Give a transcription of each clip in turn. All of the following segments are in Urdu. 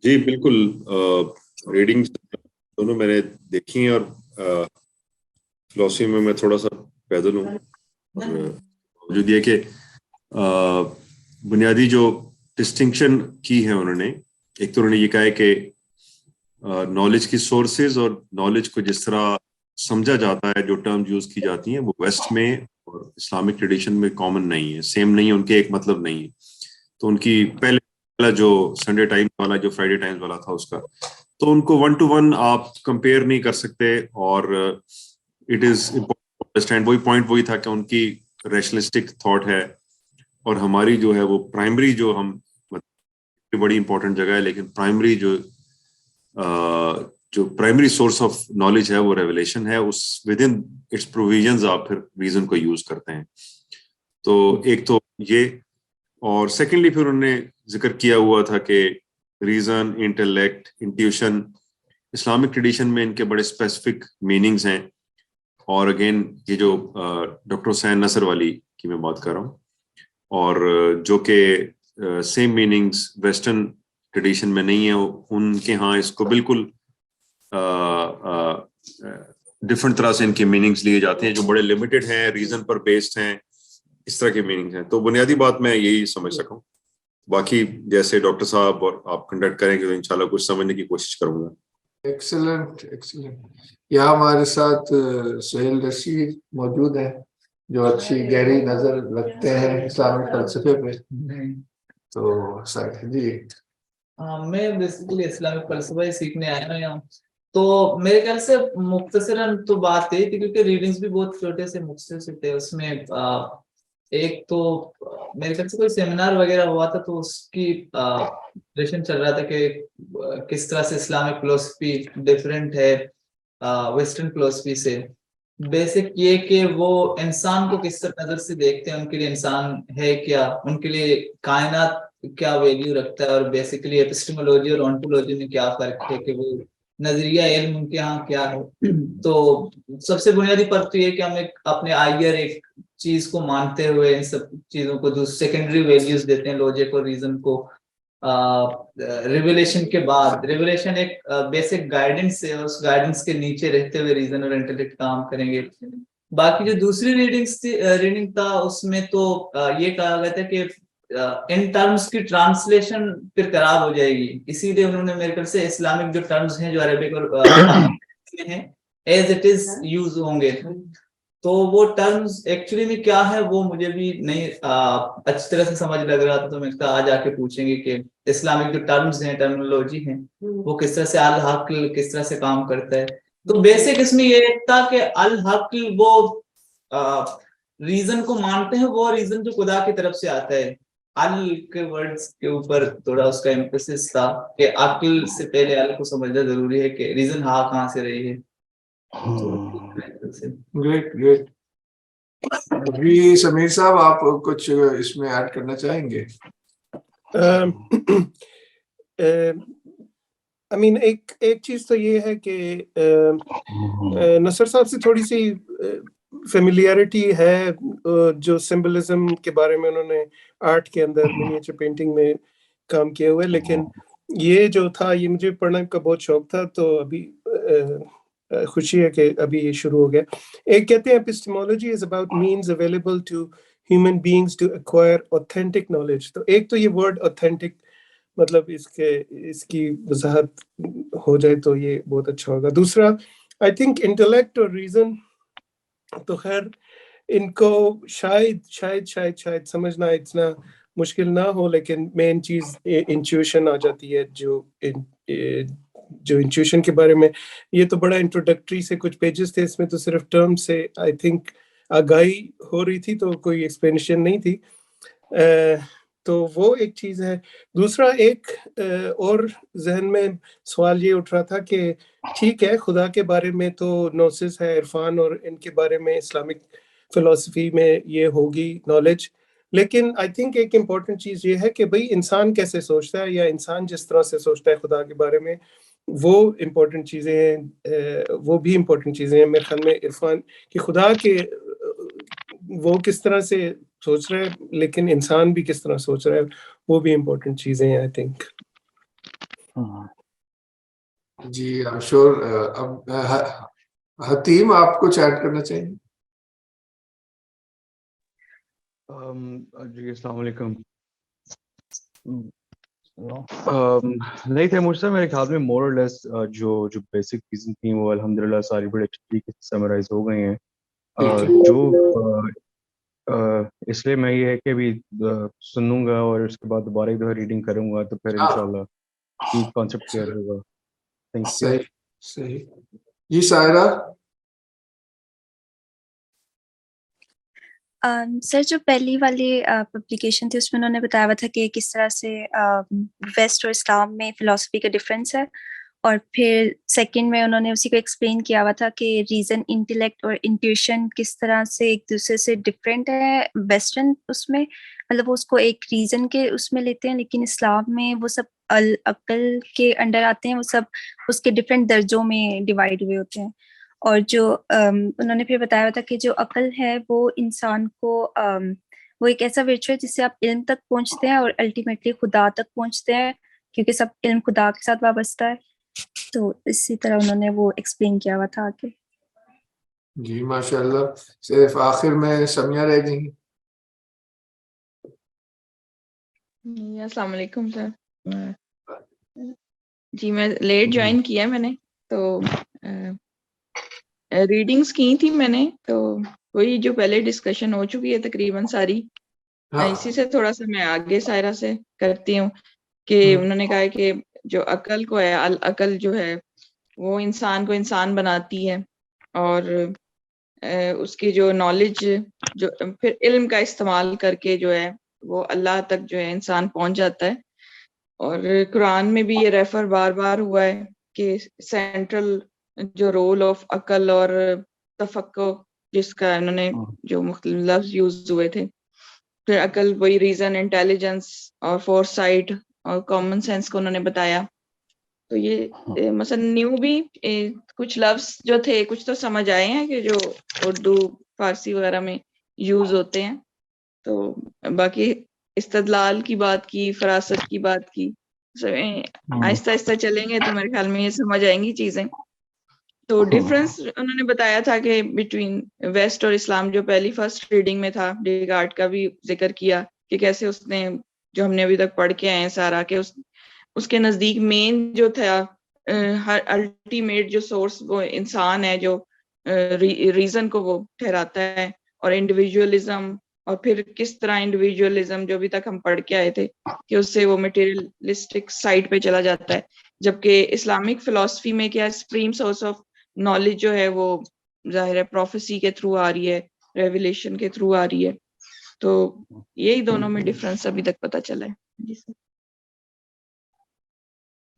جی بالکل، ریڈنگ دونوں میں نے دیکھی ہیں، اور فلاسفی میں تھوڑا سا پیدل ہوں، اور موجود یہ کہ بنیادی جو ڈسٹنکشن کی ہے انہوں نے، ایک تو انہوں نے یہ کہا ہے کہ نالج کی سورسز اور نالج کو جس طرح سمجھا جاتا ہے، جو ٹرم یوز کی جاتی ہیں وہ ویسٹ میں اور اسلامک ٹریڈیشن میں کامن نہیں ہے، سیم نہیں ہے، ان کے ایک مطلب نہیں ہے. تو ان کی پہلے جو سنڈے ٹائمز والا، جو فرائیڈے ٹائمز والا تھا اس کا، تو ان کو 1 to 1 آپ کمپیئر نہیں کر سکتے. اور اٹ از انڈرسٹینڈ، وہی پوائنٹ وہی تھا کہ ان کی ریشنلسٹک تھاٹ ہے، اور ہماری جو ہے وہ پرائمری، جو ہم بڑی امپورٹنٹ جگہ ہے، لیکن پرائمری جو پرائمری سورس آف نالج ہے وہ ریولیشن ہے. اس ود ان اٹس پروویژنز آپ پھر ریزن کو یوز کرتے ہیں. تو ایک تو یہ، اور سیکنڈلی پھر انہوں نے ذکر کیا ہوا تھا کہ reason, intellect, intuition, Islamic tradition میں ان کے بڑے اسپیسیفک میننگز ہیں. اور اگین یہ جو ڈاکٹر حسین نصر والی کی میں بات کر رہا ہوں، اور جو کہ سیم میننگز ویسٹرن ٹریڈیشن میں نہیں ہے، ان کے ہاں اس کو بالکل ڈفرنٹ طرح سے ان کے میننگز لیے جاتے ہیں، جو بڑے لمیٹڈ ہیں، ریزن پر بیسڈ ہیں، اس طرح کے میننگز ہیں. تو بنیادی بات میں یہی سمجھ سکا ہوں. باقی جیسے ڈاکٹر صاحب اور آپ کنڈکٹ کریں گے تو انشاءاللہ کچھ سمجھنے کی کوشش کروں گا. ایکسلنٹ. یہاں ہمارے ساتھ سہیل رشید موجود ہیں، جو اچھی گہری نظر رکھتے ہیں اسلامی فلسفے پہ. تو جی میں بیسیکلی اسلامک فلسفہ ہی سیکھنے آیا ہوں یہاں. تو میرے خیال سے مختصراً تو بات یہی تھی، کیونکہ ریڈنگز بھی بہت چھوٹے سے مختصر سے تھے. اس میں ایک تو میرے خیال سے کوئی سیمینار وغیرہ ہوا تھا، تو اس کی ڈسکشن چل رہا تھا کہ کس طرح سے اسلامک فلسفی ڈفرینٹ ہے ویسٹرن فلسفی سے. بیسک یہ کہ وہ انسان کو کس طرح نظر سے دیکھتے ہیں، ان کے لیے انسان ہے کیا، ان کے لیے کائنات کیا ویلیو رکھتا ہے، اور بیسیکلی ایپسٹیمولوجی اور آنٹولوجی میں کیا فرق ہے، کہ وہ نظریہ علم ان کے ہاں کیا ہے. تو سب سے بنیادی فرق تو یہ کہ ہم اپنے آئیر ایک چیز کو مانتے ہوئے ان سب چیزوں کو سیکنڈری ویلیوز دیتے ہیں، لوجک اور ریزن کو. ریولیشن کے بعد ریولیشن ایک بیسک گائیڈنس ہے، اس گائیڈنس کے نیچے رہتے ہوئے ریزن اور انٹلیکٹ کام کریں گے. باقی جو دوسری ریڈنگ تھا، اس میں تو یہ کہا گیا تھا کہ ان ٹرمز کی ٹرانسلیشن پھر خراب ہو جائے گی، اسی لیے انہوں نے میرے خیال سے اسلامک جو ٹرمز ہیں جو عربک اور ہیں ایز اٹ از یوز ہوں گے. تو وہ ٹرمز ایکچولی میں کیا ہے وہ مجھے بھی نہیں اچھی طرح سے سمجھ لگ رہا تھا. تو میں آج آ کے پوچھیں گے کہ اسلامک جو ٹرمز ہیں، ٹرمنالوجی ہیں، وہ کس طرح سے الحق کس طرح سے کام کرتا ہے. تو بیسک اس میں یہ تھا کہ الحق وہ ریزن کو مانتے ہیں، وہ ریزن جو خدا کی طرف سے آتا ہے. ال کے ورڈز کے اوپر تھوڑا اس کا ایمفیسس تھا کہ عقل سے پہلے ال کو سمجھنا ضروری ہے کہ ریزن ہاں کہاں سے رہی ہے. گریٹ. ابھی سمیر صاحب آپ کچھ اس میں ایڈ کرنا چاہیں گے؟ ایک چیز تو یہ ہے کہ نصر صاحب سے تھوڑی سی فیملیرٹی ہے جو سمبلزم کے بارے میں انہوں نے آرٹ کے اندر منیچر پینٹنگ میں کام کیے ہوئے. لیکن یہ جو تھا، یہ مجھے پڑھنے کا بہت شوق تھا، تو ابھی خوشی ہے کہ ابھی یہ شروع ہو گیا. ایک کہتے ہیں epistemology is about means available to human beings to acquire authentic knowledge. تو ایک تو یہ ورڈ authentic، مطلب اس کی وضاحت ہو جائے تو یہ بہت اچھا ہوگا. دوسرا I think intellect اور reason تو خیر ان کو شاید سمجھنا اتنا مشکل نہ ہو، لیکن مین چیز انٹیوشن آ جاتی ہے. جو انٹیوشن کے بارے میں، یہ تو بڑا انٹروڈکٹری سے کچھ پیجز تھے، اس میں تو صرف ٹرم سے آئی تھنک آگاہی ہو رہی تھی، تو کوئی ایکسپلینیشن نہیں تھی. تو وہ ایک چیز ہے. دوسرا ایک اور ذہن میں سوال یہ اٹھ رہا تھا کہ ٹھیک ہے، خدا کے بارے میں تو نوسس ہے، عرفان، اور ان کے بارے میں اسلامک فلسفی میں یہ ہوگی نالج، لیکن آئی تھنک ایک امپورٹنٹ چیز یہ ہے کہ بھئی انسان کیسے سوچتا ہے، یا انسان جس طرح سے سوچتا ہے خدا کے بارے میں، وہ امپورٹنٹ چیزیں ہیں. وہ بھی امپورٹنٹ چیزیں ہیں میرے خیال میں. عرفان کہ خدا کے وہ کس طرح سے سوچ رہا ہے، لیکن انسان بھی کس طرح سوچ رہا ہے، وہ بھی امپورٹنٹ چیزیں ہیں آئی تھنک. جی شور. اب حتیم آپ کچھ ایڈ کرنا چاہیں گے؟ جی السلام علیکم. نہیں تھے مجھ سے میرے خیال میں مور اور لیس جو بیسک چیزیں تھیں وہ الحمدللہ ساری بڑے اچھی طریقے سے سمرائز ہو گئی ہیں. جو اس لیے میں یہ ہے کہ ابھی سنوں گا اور اس کے بعد دوبارہ ایک دفعہ ریڈنگ کروں گا تو پھر انشاءاللہ ٹھیک کانسیپٹ کلیئر ہوگا. Thank you. صحیح صحیح. جی سائرہ. سر جو پہلی والی پبلیکیشن تھی اس میں انہوں نے بتایا ہوا تھا کہ کس طرح سے ویسٹ اور اسلام میں فلاسفی کا ڈفرینس ہے, اور پھر سیکنڈ میں انہوں نے اسی کو ایکسپلین کیا ہوا تھا کہ ریزن, انٹیلیکٹ اور انٹیوشن کس طرح سے ایک دوسرے سے ڈفرینٹ ہے. ویسٹرن اس میں مطلب وہ اس کو ایک ریزن کے اس میں لیتے ہیں, لیکن اسلام میں وہ سب العقل کے انڈر آتے ہیں, وہ سب اس کے ڈفرینٹ درجوں میں ڈیوائڈ ہوئے ہوتے ہیں. اور جو انہوں نے پھر بتایا تھا کہ جو عقل ہے وہ انسان کو وہ ایک ایسا ورچو ہے جس سے آپ علم تک پہنچتے ہیں اور الٹیمیٹلی خدا تک پہنچتے ہیں, کیونکہ سب علم خدا کے ساتھ وابستہ ہے. تو اسی طرح انہوں نے وہ ایکسپلین کیا ہوا تھا آگے. جی ماشاء اللہ. صرف آخر میں سمیہ رہ گئی. السلام علیکم سر. جی میں لیٹ جوائن کیا میں نے, تو ریڈنگز کی تھی میں نے, تو وہی جو پہلے ڈسکشن ہو چکی ہے تقریباً ساری, اسی سے تھوڑا سا میں آگے سائرہ سے کرتی ہوں کہ انہوں نے کہا کہ جو عقل کو ہے, العقل جو ہے وہ انسان کو انسان بناتی ہے, اور اس کی جو نالج جو پھر علم کا استعمال کر کے جو ہے وہ اللہ تک جو ہے انسان پہنچ جاتا ہے. اور قرآن میں بھی یہ ریفر بار بار ہوا ہے کہ سینٹرل جو رول آف عقل اور تفکر جس کا انہوں نے جو مختلف لفظ یوز ہوئے تھے, پھر عقل وہی ریزن, انٹیلیجنس اور فور سائٹ اور کامن سینس کو انہوں نے بتایا. تو یہ مثلا نیو بھی کچھ لفظ جو تھے کچھ تو سمجھ آئے ہیں کہ جو اردو فارسی وغیرہ میں یوز ہوتے ہیں. تو باقی استدلال کی بات کی, فراست کی بات کی, آہستہ آہستہ چلیں گے تو میرے خیال میں یہ سمجھ آئیں گی چیزیں. تو ڈفرینس انہوں نے بتایا تھا کہ بٹوین ویسٹ اور اسلام, جو پہلی فرسٹ ریڈنگ میں تھا ڈیکارٹ کا بھی ذکر کیا کہ کیسے اس نے جو ہم نے ابھی تک پڑھ کے آئے ہیں سارا, کہ اس کے نزدیک مین جو تھا ہر الٹیمیٹ جو سورس وہ انسان ہے جو ریزن کو وہ ٹھہراتا ہے, اور انڈیویجولزم, اور پھر کس طرح انڈیویجولزم جو ابھی تک ہم پڑھ کے آئے تھے کہ اس سے وہ میٹیریلسٹک سائڈ پہ چلا جاتا ہے, جبکہ اسلامک فلسفی میں کیا سپریم سورس آف نالج جو ہے وہ ظاہر ہے پروفیسی کے تھرو آ رہی ہے, ریویلیشن کے تھرو آ رہی ہے. تو یہی دونوں میں ڈفرنس ابھی تک پتہ چلا ہے. جی سر.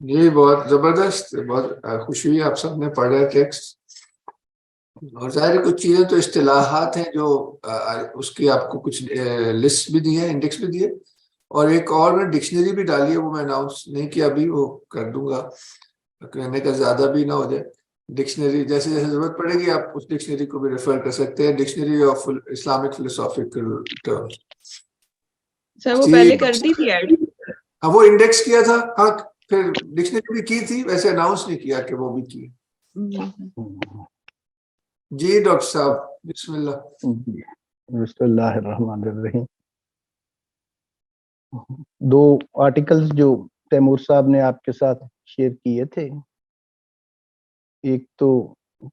جی بہت زبردست, بہت خوشی ہوئی آپ سب نے پڑھا ٹیکسٹ. اور ظاہر کچھ چیزیں تو اصطلاحات ہیں جو اس کی آپ کو کچھ لسٹ بھی دی ہے, انڈیکس بھی دیے, اور ایک اور میں ڈکشنری بھی ڈالی ہے, وہ میں اناؤنس نہیں کیا ابھی, وہ کر دوں گا کہنے کا زیادہ بھی نہ ہو جائے. ڈکشنری جیسے جیسے ضرورت پڑے گی آپ اس ڈکشنری کو بھی ریفر کر سکتے ہیں, dictionary of Islamic philosophical terms. Sir وہ پہلے کر دی تھی ایڈ. ہاں وہ انڈیکس کیا تھا, ہاں پھر ڈکشنری بھی کی تھی, ویسے اناؤنس نہیں کیا کہ وہ بھی کی. جی ڈاکٹر صاحب بسم اللہ. بسم اللہ الرحمن الرحیم. دو آرٹیکلز جو تیمور صاحب نے آپ کے ساتھ شیئر کیے تھے, ایک تو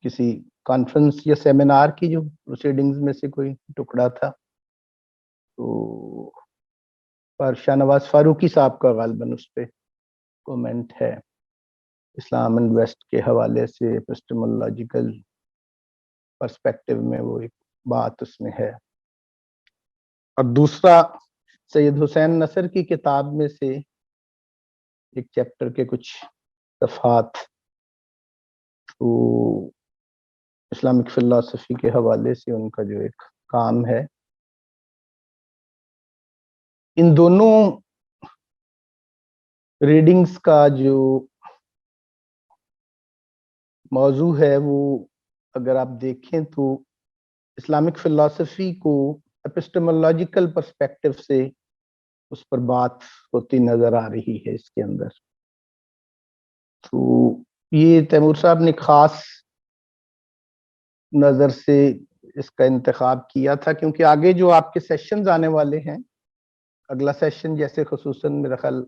کسی کانفرنس یا سیمینار کی جو پروسیڈنگز میں سے کوئی ٹکڑا تھا, تو شاہ نواز فاروقی صاحب کا غالباً اس پہ کومنٹ ہے, اسلام اینڈ ویسٹ کے حوالے سے ایپسٹمولوجیکل پرسپیکٹو میں وہ ایک بات اس میں ہے. اور دوسرا سید حسین نصر کی کتاب میں سے ایک چیپٹر کے کچھ صفحات تو اسلامک فلسفی کے حوالے سے ان کا جو ایک کام ہے. ان دونوں ریڈنگز کا جو موضوع ہے وہ اگر آپ دیکھیں تو اسلامک فلسفی کو ایپسٹمولوجیکل پرسپیکٹو سے اس پر بات ہوتی نظر آ رہی ہے اس کے اندر. تو یہ تیمور صاحب نے خاص نظر سے اس کا انتخاب کیا تھا کیونکہ آگے جو آپ کے سیشنز آنے والے ہیں، اگلا سیشن جیسے خصوصاً میرا خیال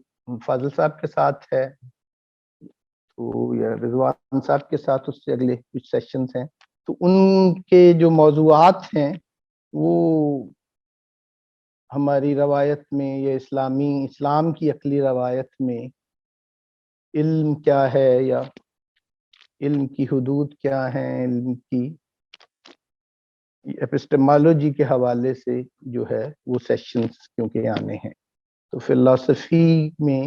فاضل صاحب کے ساتھ ہے تو یا رضوان صاحب کے ساتھ، اس سے اگلے کچھ سیشنز ہیں، تو ان کے جو موضوعات ہیں وہ ہماری روایت میں یا اسلام کی عقلی روایت میں علم کیا ہے یا علم کی حدود کیا ہیں، علم کی ایپسٹمالوجی کے حوالے سے جو ہے وہ سیشنز کیونکہ آنے ہیں، تو فلسفی میں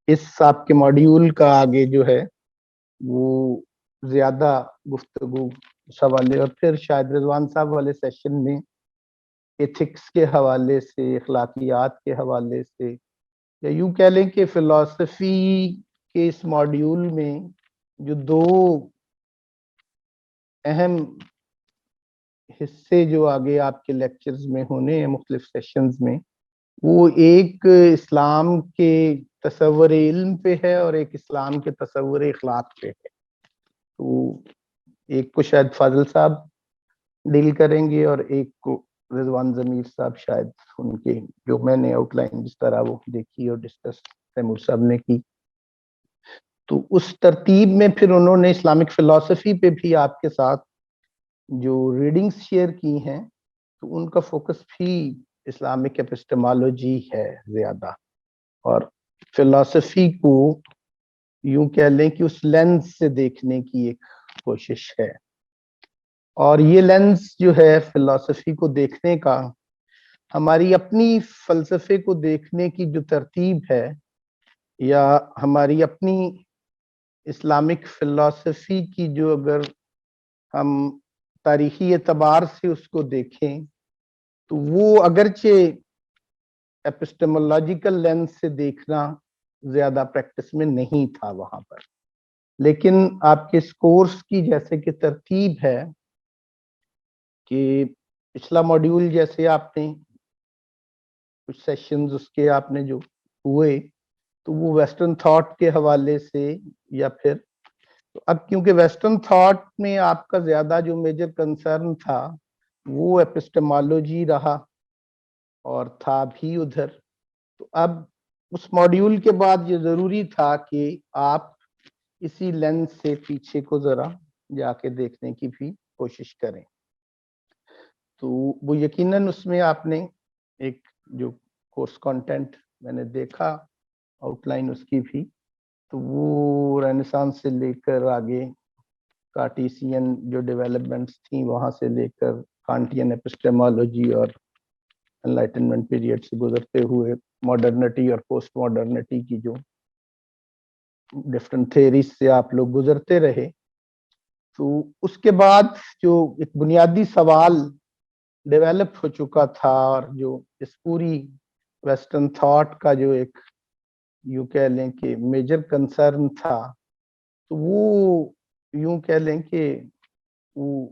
اس آپ کے ماڈیول کا آگے جو ہے وہ زیادہ گفتگو اس حوالے، اور پھر شاید رضوان صاحب والے سیشن میں ایتھکس کے حوالے سے، اخلاقیات کے حوالے سے، یا یوں کہہ لیں کہ فلسفی کے اس ماڈیول میں جو دو اہم حصے جو آگے آپ کے لیکچرز میں ہونے ہیں مختلف سیشنز میں، وہ ایک اسلام کے تصور علم پہ ہے اور ایک اسلام کے تصور اخلاق پہ ہے. تو ایک کو شاید فاضل صاحب ڈیل کریں گے اور ایک کو رضوان ضمیر صاحب، شاید ان کے جو میں نے آؤٹ لائن جس طرح وہ دیکھی اور ڈسکس تیمور صاحب نے کی، تو اس ترتیب میں پھر انہوں نے اسلامک فلسفی پہ بھی آپ کے ساتھ جو ریڈنگز شیئر کی ہیں تو ان کا فوکس بھی اسلامک ایپسٹمالوجی ہے زیادہ، اور فلسفی کو یوں کہہ لیں کہ اس لینز سے دیکھنے کی ایک کوشش ہے، اور یہ لینز جو ہے فلسفی کو دیکھنے کا ہماری اپنی فلسفے کو دیکھنے کی جو ترتیب ہے یا ہماری اپنی اسلامک فلسفی کی جو اگر ہم تاریخی اعتبار سے اس کو دیکھیں تو وہ اگرچہ ایپسٹمولوجیکل لینز سے دیکھنا زیادہ پریکٹس میں نہیں تھا وہاں پر، لیکن آپ کے اس کورس کی جیسے کہ ترتیب ہے کہ پچھلا ماڈیول جیسے آپ نے کچھ سیشنز اس کے آپ نے جو ہوئے تو وہ ویسٹرن تھاٹ کے حوالے سے، یا پھر اب کیونکہ ویسٹرن تھاٹ میں آپ کا زیادہ جو میجر کنسرن تھا وہ ایپسٹمالوجی رہا اور تھا بھی ادھر، تو اب اس ماڈیول کے بعد یہ ضروری تھا کہ آپ اسی لینز سے پیچھے کو ذرا جا کے دیکھنے کی بھی کوشش کریں. تو وہ یقیناً اس میں آپ نے ایک جو کورس کانٹینٹ میں نے دیکھا آؤٹ لائن اس کی بھی، تو وہ رینیسانس سے لے کر آگے کارٹیسین جو ڈیولپمنٹس تھیں وہاں سے لے کر کانٹین ایپسٹمالوجی اور انلائٹنمنٹ پیریڈ سے گزرتے ہوئے ماڈرنٹی اور پوسٹ ماڈرنٹی کی جو ڈفرنٹ تھیریز سے آپ لوگ گزرتے رہے، تو اس کے بعد جو ایک بنیادی سوال ڈیولپ ہو چکا تھا اور جو اس پوری ویسٹرن تھاٹ کا جو ایک یوں کہہ لیں کہ میجر کنسرن تھا، تو وہ یوں کہہ لیں کہ وہ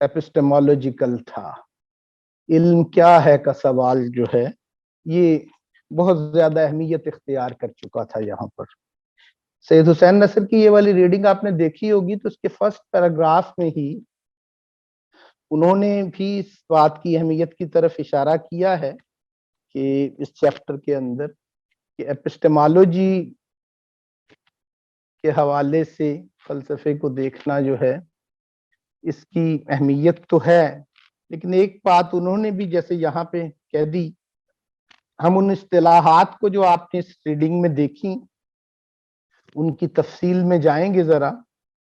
ایپسٹمالوجیکل تھا. علم کیا ہے کا سوال جو ہے یہ بہت زیادہ اہمیت اختیار کر چکا تھا یہاں پر. سید حسین نصر کی یہ والی ریڈنگ آپ نے دیکھی ہوگی تو اس کے فرسٹ پیراگراف میں ہی انہوں نے بھی اس بات کی اہمیت کی طرف اشارہ کیا ہے کہ اس چیپٹر کے اندر کہ ایپسٹمالوجی کے حوالے سے فلسفے کو دیکھنا جو ہے اس کی اہمیت تو ہے، لیکن ایک بات انہوں نے بھی جیسے یہاں پہ کہہ دی، ہم ان اصطلاحات کو جو آپ نے اس ریڈنگ میں دیکھی ان کی تفصیل میں جائیں گے ذرا.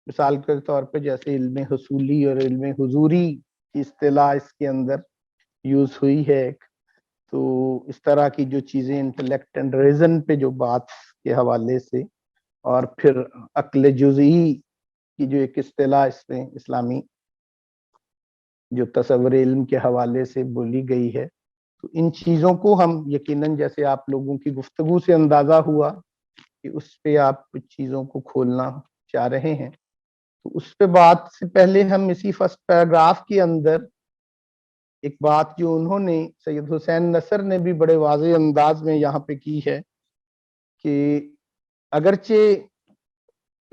مثال کے طور پہ جیسے علم حصولی اور علم حضوری کی اصطلاح اس کے اندر یوز ہوئی ہے، تو اس طرح کی جو چیزیں انٹلیکٹ اینڈ ریزن پہ جو بات کے حوالے سے، اور پھر عقل جزئی کی جو ایک اصطلاح اس میں اسلامی جو تصور علم کے حوالے سے بولی گئی ہے، تو ان چیزوں کو ہم یقیناً جیسے آپ لوگوں کی گفتگو سے اندازہ ہوا کہ اس پہ آپ کچھ چیزوں کو کھولنا چاہ رہے ہیں، تو اس پہ بات سے پہلے ہم اسی فرسٹ پیراگراف کے اندر ایک بات جو انہوں نے سید حسین نصر نے بھی بڑے واضح انداز میں یہاں پہ کی ہے کہ اگرچہ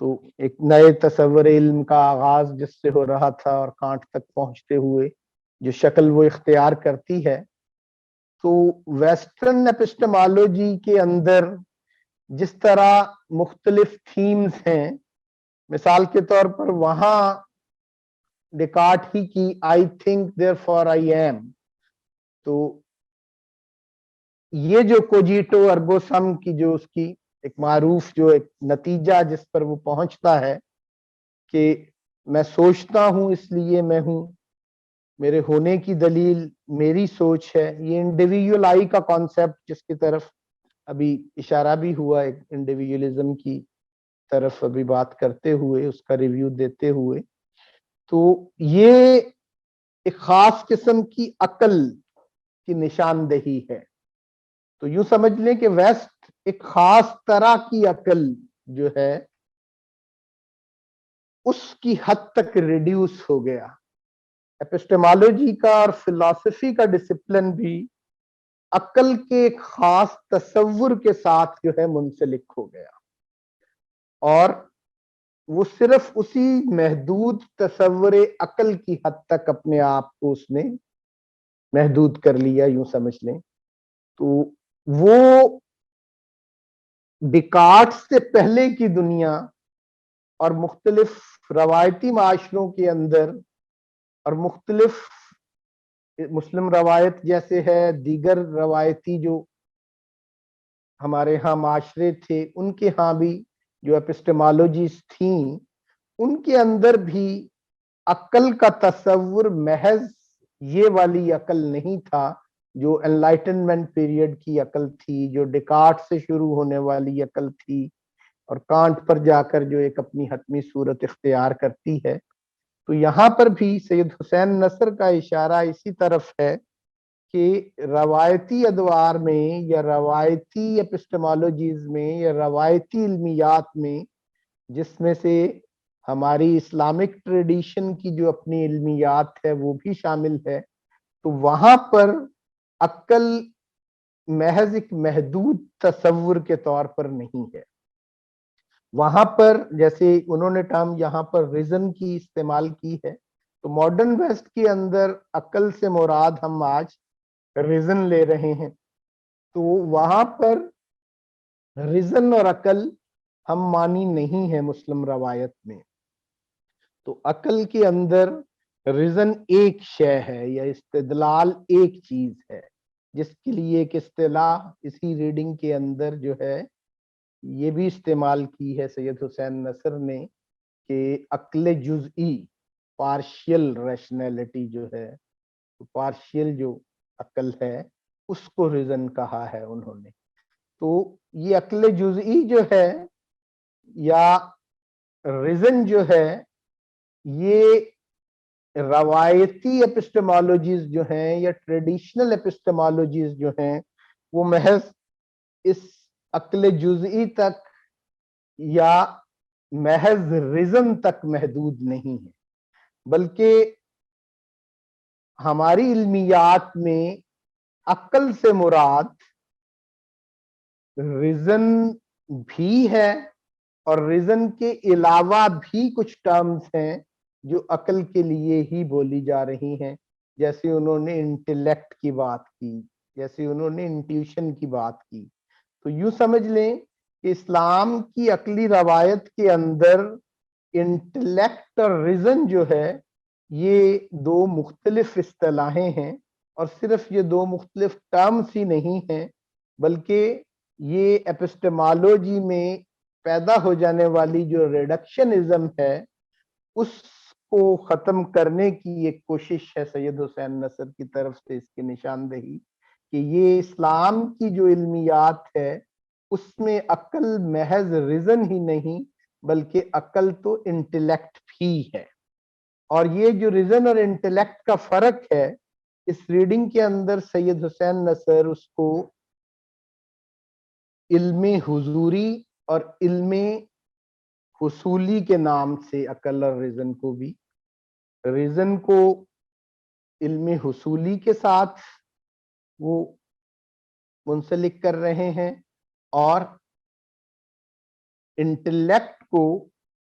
تو ایک نئے تصور علم کا آغاز جس سے ہو رہا تھا اور کانٹ تک پہنچتے ہوئے جو شکل وہ اختیار کرتی ہے، تو ویسٹرن ایپسٹمالوجی کے اندر جس طرح مختلف تھیمز ہیں، مثال کے طور پر وہاں ڈیکارٹ ہی کی I think there for I am, تو یہ جو کوجیٹو ارگو سم کی جو اس کی ایک معروف جو ایک نتیجہ جس پر وہ پہنچتا ہے کہ میں سوچتا ہوں اس لیے میں ہوں، میرے ہونے کی دلیل میری سوچ ہے، یہ انڈیویجول آئی کا کانسیپٹ جس کی طرف ابھی اشارہ بھی ہوا، ایک انڈیویجولزم کی طرف ابھی بات کرتے ہوئے، اس کا ریویو دیتے ہوئے، تو یہ ایک خاص قسم کی عقل کی نشاندہی ہے۔ تو یوں سمجھ لیں کہ ویسٹ ایک خاص طرح کی عقل جو ہے اس کی حد تک ریڈیوس ہو گیا۔ ایپسٹمالوجی کا اور فلسفی کا ڈسپلن بھی عقل کے ایک خاص تصور کے ساتھ جو ہے منسلک ہو گیا، اور وہ صرف اسی محدود تصور عقل کی حد تک اپنے آپ کو اس نے محدود کر لیا، یوں سمجھ لیں۔ تو وہ ڈیکارٹ سے پہلے کی دنیا اور مختلف روایتی معاشروں کے اندر اور مختلف مسلم روایت جیسے ہے، دیگر روایتی جو ہمارے ہاں معاشرے تھے ان کے ہاں بھی جو ایپسٹمالوجیز تھیں، ان کے اندر بھی عقل کا تصور محض یہ والی عقل نہیں تھا جو انلائٹنمنٹ پیریڈ کی عقل تھی، جو ڈیکارٹ سے شروع ہونے والی عقل تھی اور کانٹ پر جا کر جو ایک اپنی حتمی صورت اختیار کرتی ہے۔ تو یہاں پر بھی سید حسین نصر کا اشارہ اسی طرف ہے کہ روایتی ادوار میں یا روایتی ایپسٹمالوجیز میں یا روایتی علمیات میں، جس میں سے ہماری اسلامک ٹریڈیشن کی جو اپنی علمیات ہے وہ بھی شامل ہے، تو وہاں پر عقل محض ایک محدود تصور کے طور پر نہیں ہے۔ وہاں پر جیسے انہوں نے ٹرم یہاں پر ریزن کی استعمال کی ہے، تو ماڈرن ویسٹ کے اندر عقل سے مراد ہم آج ریزن لے رہے ہیں، تو وہاں پر ریزن اور عقل ہم مانی نہیں ہے مسلم روایت میں۔ تو عقل کے اندر ریزن ایک شے ہے یا استدلال ایک چیز ہے، جس کے لیے ایک اصطلاح اسی ریڈنگ کے اندر جو ہے یہ بھی استعمال کی ہے سید حسین نصر نے کہ عقل جزئی، پارشیل ریشنلٹی جو ہے، پارشیل جو عقل ہے اس کو ریزن کہا ہے انہوں نے۔ تو یہ عقل جزئی جو ہے یا ریزن جو ہے، یہ روایتی ایپسٹمالوجیز جو ہیں یا ٹریڈیشنل ایپسٹمالوجیز جو ہیں وہ محض اس عقل جزئی تک یا محض ریزن تک محدود نہیں ہے، بلکہ ہماری علمیات میں عقل سے مراد ریزن بھی ہے، اور ریزن کے علاوہ بھی کچھ ٹرمز ہیں جو عقل کے لیے ہی بولی جا رہی ہیں، جیسے انہوں نے انٹیلیکٹ کی بات کی، جیسے انہوں نے انٹیوشن کی بات کی۔ تو یوں سمجھ لیں کہ اسلام کی عقلی روایت کے اندر انٹیلیکٹ اور ریزن جو ہے یہ دو مختلف اصطلاحیں ہیں، اور صرف یہ دو مختلف ٹرمز ہی نہیں ہیں بلکہ یہ ایپسٹمالوجی میں پیدا ہو جانے والی جو ریڈکشنزم ہے اس کو ختم کرنے کی ایک کوشش ہے سید حسین نصر کی طرف سے، اس کی نشاندہی کہ یہ اسلام کی جو علمیات ہے اس میں عقل محض ریزن ہی نہیں بلکہ عقل تو انٹیلیکٹ بھی ہے۔ اور یہ جو ریزن اور انٹیلیکٹ کا فرق ہے اس ریڈنگ کے اندر سید حسین نصر اس کو علم حضوری اور علم حصولی کے نام سے، عقل اور ریزن کو بھی، ریزن کو علم حصولی کے ساتھ وہ منسلک کر رہے ہیں اور انٹیلیکٹ کو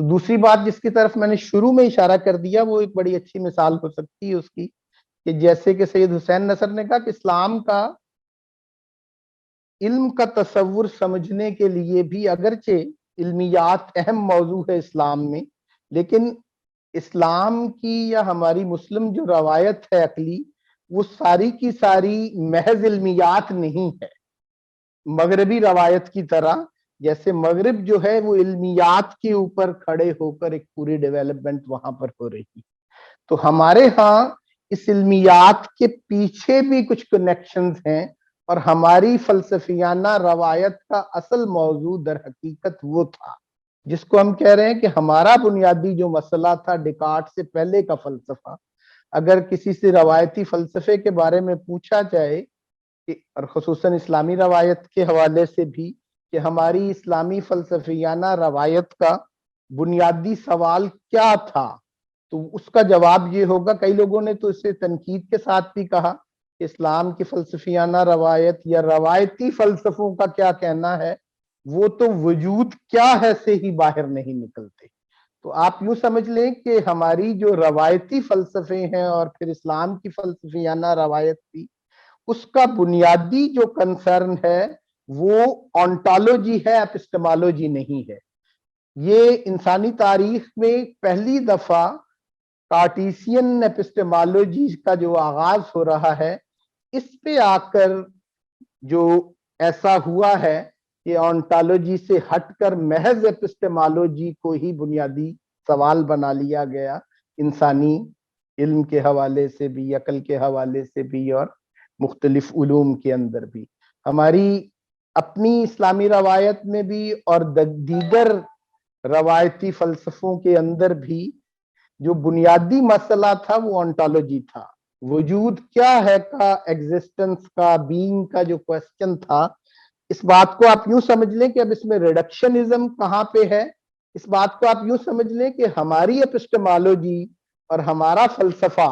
تو دوسری بات جس کی طرف میں نے شروع میں اشارہ کر دیا وہ ایک بڑی اچھی مثال ہو سکتی ہے اس کی، کہ جیسے کہ سید حسین نصر نے کہا کہ اسلام کا علم کا تصور سمجھنے کے لیے بھی اگرچہ علمیات اہم موضوع ہے اسلام میں، لیکن اسلام کی یا ہماری مسلم جو روایت ہے عقلی، وہ ساری کی ساری محض علمیات نہیں ہے مغربی روایت کی طرح۔ جیسے مغرب جو ہے وہ علمیات کے اوپر کھڑے ہو کر ایک پوری ڈیولپمنٹ وہاں پر ہو رہی، تو ہمارے ہاں اس علمیات کے پیچھے بھی کچھ کنیکشنز ہیں، اور ہماری فلسفیانہ روایت کا اصل موضوع در حقیقت وہ تھا جس کو ہم کہہ رہے ہیں کہ ہمارا بنیادی جو مسئلہ تھا ڈیکارٹ سے پہلے کا فلسفہ۔ اگر کسی سے روایتی فلسفے کے بارے میں پوچھا جائے، اور خصوصاً اسلامی روایت کے حوالے سے بھی، کہ ہماری اسلامی فلسفیانہ روایت کا بنیادی سوال کیا تھا، تو اس کا جواب یہ ہوگا، کئی لوگوں نے تو اسے تنقید کے ساتھ بھی کہا کہ اسلام کی فلسفیانہ روایت یا روایتی فلسفوں کا کیا کہنا ہے، وہ تو وجود کیا ہے سے ہی باہر نہیں نکلتے۔ تو آپ یوں سمجھ لیں کہ ہماری جو روایتی فلسفے ہیں اور پھر اسلام کی فلسفیانہ روایت تھی، اس کا بنیادی جو کنسرن ہے وہ آنٹالوجی ہے، اپسٹمالوجی نہیں ہے۔ یہ انسانی تاریخ میں پہلی دفعہ کارٹیسین اپسٹمالوجی کا جو آغاز ہو رہا ہے، اس پہ آ کر جو ایسا ہوا ہے کہ آنٹالوجی سے ہٹ کر محض اپسٹمالوجی کو ہی بنیادی سوال بنا لیا گیا، انسانی علم کے حوالے سے بھی، عقل کے حوالے سے بھی، اور مختلف علوم کے اندر بھی۔ ہماری اپنی اسلامی روایت میں بھی اور دیگر روایتی فلسفوں کے اندر بھی جو بنیادی مسئلہ تھا وہ آنٹالوجی تھا، وجود کیا ہے کا، ایگزسٹنس کا، بینگ کا جو کوسچن تھا۔ اس بات کو آپ یوں سمجھ لیں کہ اب اس میں ریڈکشنزم کہاں پہ ہے، اس بات کو آپ یوں سمجھ لیں کہ ہماری اپسٹمالوجی اور ہمارا فلسفہ،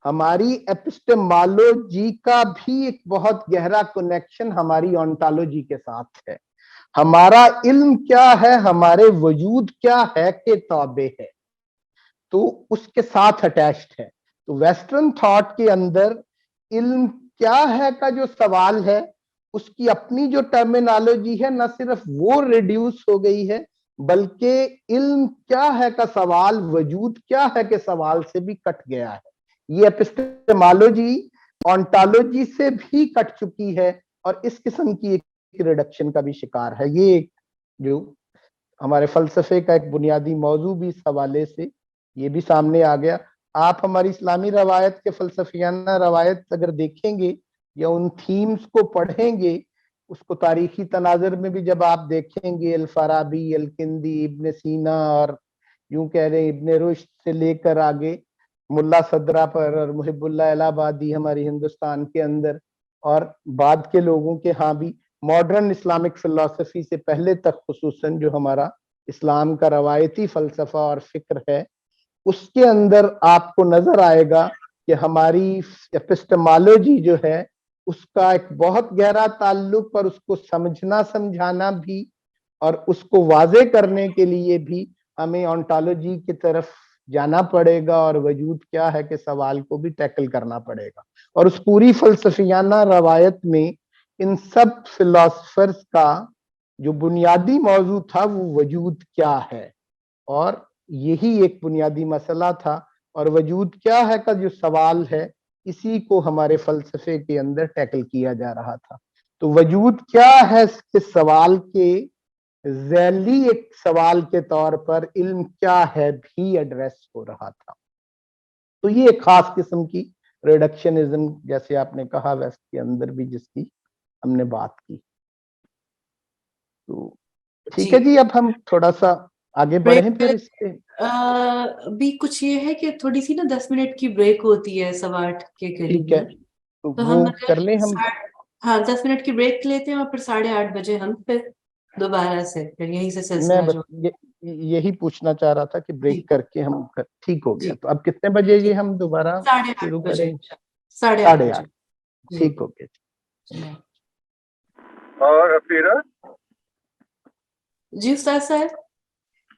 ہماری ایپسٹمالوجی کا بھی ایک بہت گہرا کنیکشن ہماری آنٹالوجی کے ساتھ ہے۔ ہمارا علم کیا ہے، ہمارے وجود کیا ہے کہ تابع ہے، تو اس کے ساتھ اٹیچڈ ہے۔ تو ویسٹرن تھاٹ کے اندر علم کیا ہے کا جو سوال ہے، اس کی اپنی جو ٹرمینالوجی ہے، نہ صرف وہ ریڈیوس ہو گئی ہے، بلکہ علم کیا ہے کا سوال وجود کیا ہے کے سوال سے بھی کٹ گیا ہے۔ یہ ایپسٹمالوجی آنٹالوجی سے بھی کٹ چکی ہے، اور اس قسم کی ایک ریڈکشن کا بھی شکار ہے۔ یہ جو ہمارے فلسفے کا ایک بنیادی موضوع بھی اس حوالے سے یہ بھی سامنے آ گیا۔ آپ ہماری اسلامی روایت کے فلسفیانہ روایت اگر دیکھیں گے یا ان تھیمز کو پڑھیں گے، اس کو تاریخی تناظر میں بھی جب آپ دیکھیں گے، الفارابی، الکندی، ابن سینا، اور یوں کہہ رہے ہیں ابن رشد سے لے کر آگے ملا صدرہ پر اور محب اللہ الہ آبادی ہماری ہندوستان کے اندر، اور بعد کے لوگوں کے ہاں بھی ماڈرن اسلامک فلسفی سے پہلے تک خصوصاً جو ہمارا اسلام کا روایتی فلسفہ اور فکر ہے، اس کے اندر آپ کو نظر آئے گا کہ ہماری ایپسٹمالوجی جو ہے اس کا ایک بہت گہرا تعلق، اور اس کو سمجھنا سمجھانا بھی اور اس کو واضح کرنے کے لیے بھی ہمیں آنٹالوجی کی طرف جانا پڑے گا، اور وجود کیا ہے کہ سوال کو بھی ٹیکل کرنا پڑے گا۔ اور اس پوری فلسفیانہ روایت میں ان سب فلاسفرز کا جو بنیادی موضوع تھا وہ وجود کیا ہے، اور یہی ایک بنیادی مسئلہ تھا، اور وجود کیا ہے کا جو سوال ہے اسی کو ہمارے فلسفے کے اندر ٹیکل کیا جا رہا تھا۔ تو وجود کیا ہے کے سوال کے ذیلی ایک سوال کے طور پر علم کیا ہے بھی ایڈریس ہو رہا تھا۔ تو یہ ایک خاص قسم کی ریڈکشنزم، جیسے آپ نے کہا ویسٹ کے اندر بھی، جس کی ہم نے بات کی۔ تو ٹھیک ہے جی، اب ہم تھوڑا سا آگے بڑھیں پھر اس کے ابھی کچھ یہ ہے کہ تھوڑی سی نا 10 منٹ کی بریک ہوتی ہے 8:15 کے قریب، ٹھیک ہے، تو وہ ہم کر لیں ہم۔ ہاں 10 منٹ کی بریک لیتے ہیں، اور پھر 8:30 بجے ہم پھر دوبارہ سے پھر یہیں سے میں سلسلہ جو یہی پوچھنا چاہ رہا تھا کہ بریک کر کے ہم ٹھیک ہو گیا، تو اب کتنے بجے یہ ہم دوبارہ 8:30 شروع بجے کریں؟ 8:30 بجے 8:30 ٹھیک ہو گیا۔ اور افیرہ جی استاد صاحب،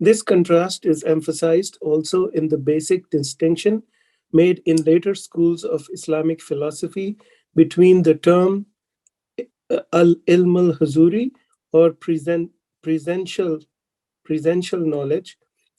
This contrast is emphasized also in the basic distinction made in later schools of Islamic philosophy between the term al-ilm al-huzuri or presential knowledge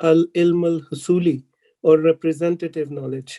al-ilm al-husuli or representative knowledge.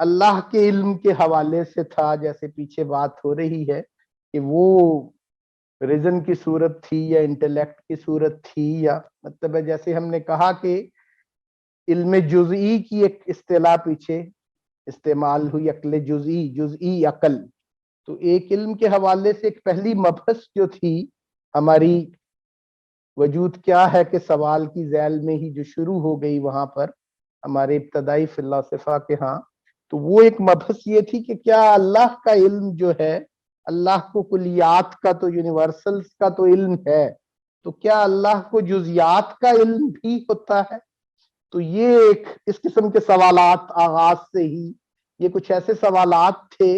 اللہ کے علم کے حوالے سے تھا، جیسے پیچھے بات ہو رہی ہے کہ وہ ریزن کی صورت تھی یا انٹلیکٹ کی صورت تھی، یا مطلب ہے جیسے ہم نے کہا کہ علم جزئی کی ایک اصطلاح پیچھے استعمال ہوئی، عقل جزئی، جزئی عقل. تو ایک علم کے حوالے سے ایک پہلی مبحث جو تھی ہماری وجود کیا ہے کہ سوال کی ذیل میں ہی جو شروع ہو گئی وہاں پر ہمارے ابتدائی فلسفہ کے ہاں، تو وہ ایک مبحث یہ تھی کہ کیا اللہ کا علم جو ہے، اللہ کو کلیات کا تو یونیورسلز کا تو علم ہے، تو کیا اللہ کو جزیات کا علم بھی ہوتا ہے؟ تو یہ ایک اس قسم کے سوالات آغاز سے ہی یہ کچھ ایسے سوالات تھے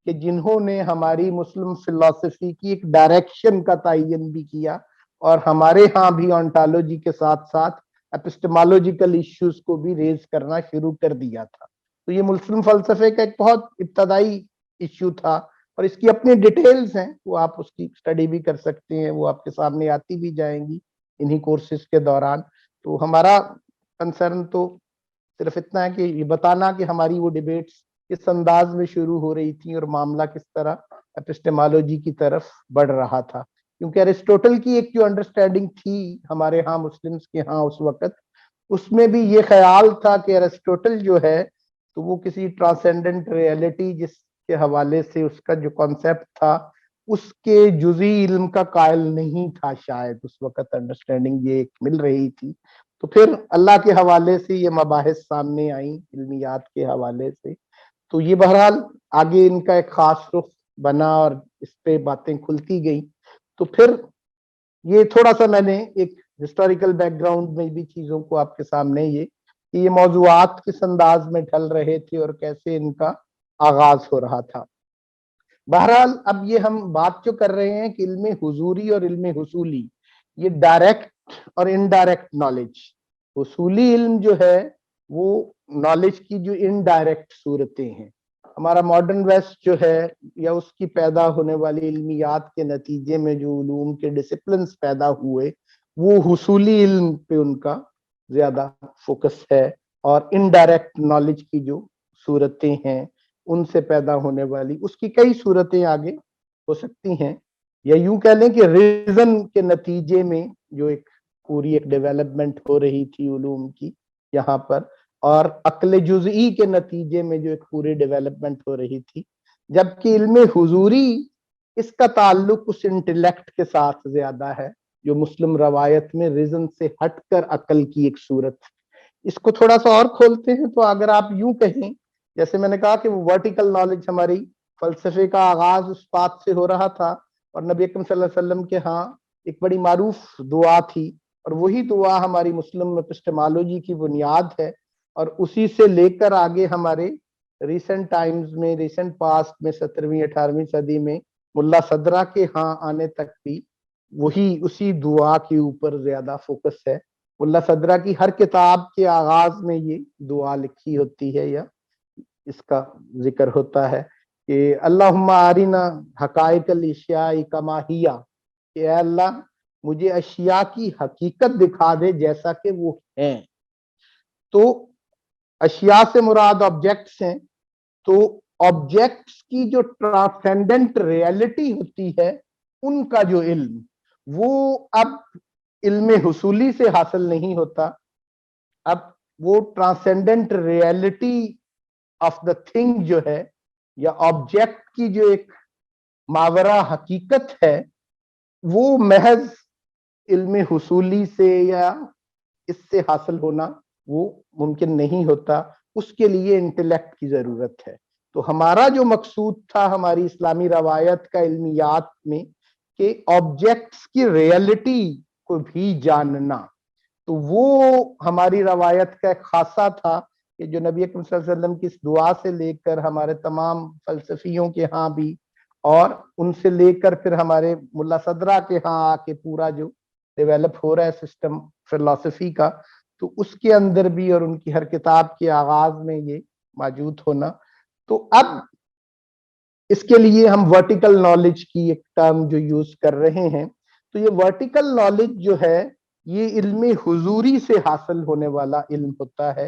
کہ جنہوں نے ہماری مسلم فلسفی کی ایک ڈائریکشن کا تعین بھی کیا، اور ہمارے ہاں بھی آنٹالوجی کے ساتھ ساتھ اپسٹمالوجیکل ایشوز کو بھی ریز کرنا شروع کر دیا تھا. تو یہ مسلم فلسفے کا ایک بہت ابتدائی ایشو تھا، اور اس کی اپنی ڈیٹیلز ہیں، وہ آپ اس کی اسٹڈی بھی کر سکتے ہیں، وہ آپ کے سامنے آتی بھی جائیں گی انہی کورسز کے دوران. تو ہمارا کنسرن تو صرف اتنا ہے کہ یہ بتانا کہ ہماری وہ ڈیبیٹس کس انداز میں شروع ہو رہی تھی اور معاملہ کس طرح اپسٹمالوجی کی طرف بڑھ رہا تھا. کیونکہ ارسٹوٹل کی ایک جو انڈرسٹینڈنگ تھی ہمارے ہاں مسلمز کے ہاں اس وقت، اس میں بھی یہ خیال تھا کہ ارسٹوٹل جو ہے تو وہ کسی ٹرانسینڈنٹ ریئلٹی جس کے حوالے سے اس کا جو کانسیپٹ تھا اس کے جزئی علم کا قائل نہیں تھا. شاید اس وقت انڈرسٹینڈنگ یہ ایک مل رہی تھی. تو پھر اللہ کے حوالے سے یہ مباحث سامنے آئیں علمیات کے حوالے سے. تو یہ بہرحال آگے ان کا ایک خاص رخ بنا اور اس پہ باتیں کھلتی گئیں. تو پھر یہ تھوڑا سا میں نے ایک ہسٹوریکل بیک گراؤنڈ میں بھی چیزوں کو آپ کے سامنے یہ موضوعات کس انداز میں ڈھل رہے تھے اور کیسے ان کا آغاز ہو رہا تھا. بہرحال اب یہ ہم بات جو کر رہے ہیں کہ علم حضوری اور علم حصولی، یہ ڈائریکٹ اور انڈائریکٹ نالج. حصولی علم جو ہے وہ نالج کی جو انڈائریکٹ صورتیں ہیں. ہمارا ماڈرن ویسٹ جو ہے یا اس کی پیدا ہونے والی علمیات کے نتیجے میں جو علوم کے ڈسپلنز پیدا ہوئے وہ حصولی علم پہ ان کا زیادہ فوکس ہے، اور انڈائریکٹ نالج کی جو صورتیں ہیں ان سے پیدا ہونے والی اس کی کئی صورتیں آگے ہو سکتی ہیں، یا یوں کہہ لیں کہ ریزن کے نتیجے میں جو ایک پوری ایک ڈیولپمنٹ ہو رہی تھی علوم کی یہاں پر، اور عقل جزئی کے نتیجے میں جو ایک پوری ڈیولپمنٹ ہو رہی تھی. جبکہ علم حضوری اس کا تعلق اس انٹلیکٹ کے ساتھ زیادہ ہے جو مسلم روایت میں ریزن سے ہٹ کر عقل کی ایک صورت. اس کو تھوڑا سا اور کھولتے ہیں تو اگر آپ یوں کہیں، جیسے میں نے کہا کہ وہ ورٹیکل نالج ہماری فلسفے کا آغاز اس بات سے ہو رہا تھا، اور نبی اکرم صلی اللہ علیہ وسلم کے ہاں ایک بڑی معروف دعا تھی، اور وہی دعا ہماری مسلم اپسٹمالوجی کی بنیاد ہے. اور اسی سے لے کر آگے ہمارے ریسنٹ ٹائمز میں، ریسنٹ پاسٹ میں 17ویں 18ویں صدی میں ملا صدرہ کے ہاں آنے تک بھی وہی اسی دعا کے اوپر زیادہ فوکس ہے. ملا صدرہ کی ہر کتاب کے آغاز میں یہ دعا لکھی ہوتی ہے یا اس کا ذکر ہوتا ہے کہ اللہم آرینا حقائق الاشیاء کما ہیا، کہ اے اللہ مجھے اشیاء کی حقیقت دکھا دے جیسا کہ وہ ہیں. تو اشیاء سے مراد آبجیکٹس ہیں، تو آبجیکٹس کی جو ٹرانسینڈنٹ ریئلٹی ہوتی ہے ان کا جو علم وہ اب علم حصولی سے حاصل نہیں ہوتا. اب وہ ٹرانسینڈنٹ ریئلٹی آف دا تھنگ جو ہے یا آبجیکٹ کی جو ایک ماورا حقیقت ہے وہ محض علم حصولی سے یا اس سے حاصل ہونا وہ ممکن نہیں ہوتا. اس کے لیے انٹلیکٹ کی ضرورت ہے. تو ہمارا جو مقصود تھا ہماری اسلامی روایت کا علمیات میں کہ آبجیکٹس کی ریئلٹی کو بھی جاننا، تو وہ ہماری روایت کا ایک خاصہ تھا کہ جو نبی اکرم صلی اللہ علیہ وسلم کی اس دعا سے لے کر ہمارے تمام فلسفیوں کے ہاں بھی، اور ان سے لے کر پھر ہمارے ملا صدرہ کے ہاں آ کے پورا جو ڈیولپ ہو رہا ہے سسٹم فلسفی کا، تو اس کے اندر بھی اور ان کی ہر کتاب کے آغاز میں یہ موجود ہونا. تو اب اس کے لیے ہم ورٹیکل نالج کی ایک ٹرم جو یوز کر رہے ہیں، تو یہ ورٹیکل نالج جو ہے یہ علم حضوری سے حاصل ہونے والا علم ہوتا ہے.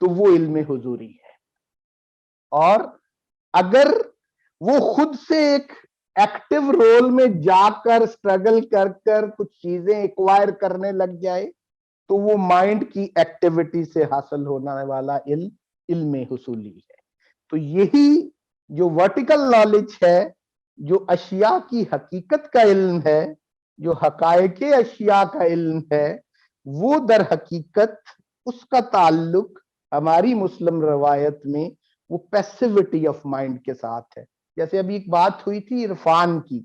تو وہ علم حضوری ہے. اور اگر وہ خود سے ایک ایکٹیو رول میں جا کر اسٹرگل کر کر کچھ چیزیں ایکوائر کرنے لگ جائے تو وہ مائنڈ کی ایکٹیویٹی سے حاصل ہونے والا علم حصولی ہے. تو یہی جو ورٹیکل نالج ہے، جو اشیاء کی حقیقت کا علم ہے، جو حقائق اشیاء کا علم ہے، وہ در حقیقت اس کا تعلق ہماری مسلم روایت میں وہ پیسیوٹی آف مائنڈ کے ساتھ ہے. جیسے ابھی ایک بات ہوئی تھی عرفان کی،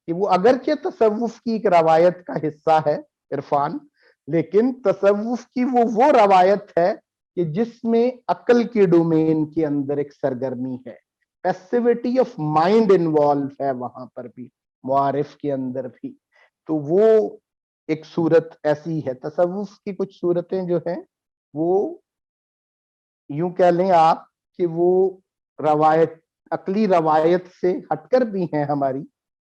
کہ وہ اگرچہ تصوف کی ایک روایت کا حصہ ہے عرفان، لیکن تصوف کی وہ روایت ہے کہ جس میں عقل کے ڈومین کے اندر ایک سرگرمی ہے، پیسیوٹی آف مائنڈ انوالو ہے وہاں پر بھی، معارف کے اندر بھی. تو وہ ایک صورت ایسی ہے. تصوف کی کچھ صورتیں جو ہیں وہ یوں کہہ لیں آپ کہ وہ روایت، عقلی روایت سے ہٹ کر بھی ہیں ہماری،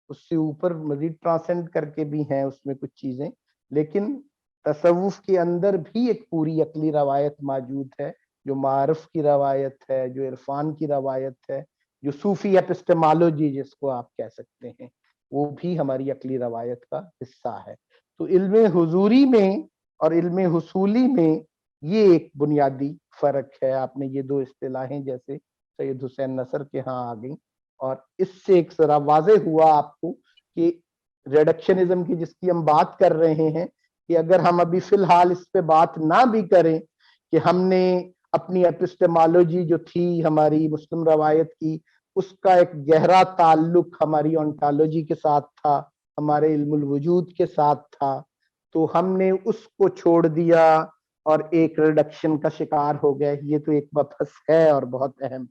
اس سے اوپر مزید ٹرانسینڈ کر کے بھی ہیں اس میں کچھ چیزیں، لیکن تصوف کے اندر بھی ایک پوری عقلی روایت موجود ہے، جو معارف کی روایت ہے، جو عرفان کی روایت ہے، جو صوفی ایپسٹمالوجی جس کو آپ کہہ سکتے ہیں، وہ بھی ہماری عقلی روایت کا حصہ ہے. تو علم حضوری میں اور علم حصولی میں یہ ایک بنیادی فرق ہے. آپ نے یہ دو اصطلاحیں جیسے سید حسین نصر کے ہاں آ گئیں، اور اس سے ایک ذرا واضح ہوا آپ کو کہ ریڈکشنزم کی جس کی ہم بات کر رہے ہیں، کہ اگر ہم ابھی فی الحال اس پہ بات نہ بھی کریں کہ ہم نے اپنی ایپسٹمالوجی جو تھی ہماری مسلم روایت کی، اس کا ایک گہرا تعلق ہماری اونٹالوجی کے ساتھ تھا، ہمارے علم الوجود کے ساتھ تھا، تو ہم نے اس کو چھوڑ دیا اور ایک ریڈکشن کا شکار ہو گئے. یہ تو ایک بحث ہے اور بہت اہم.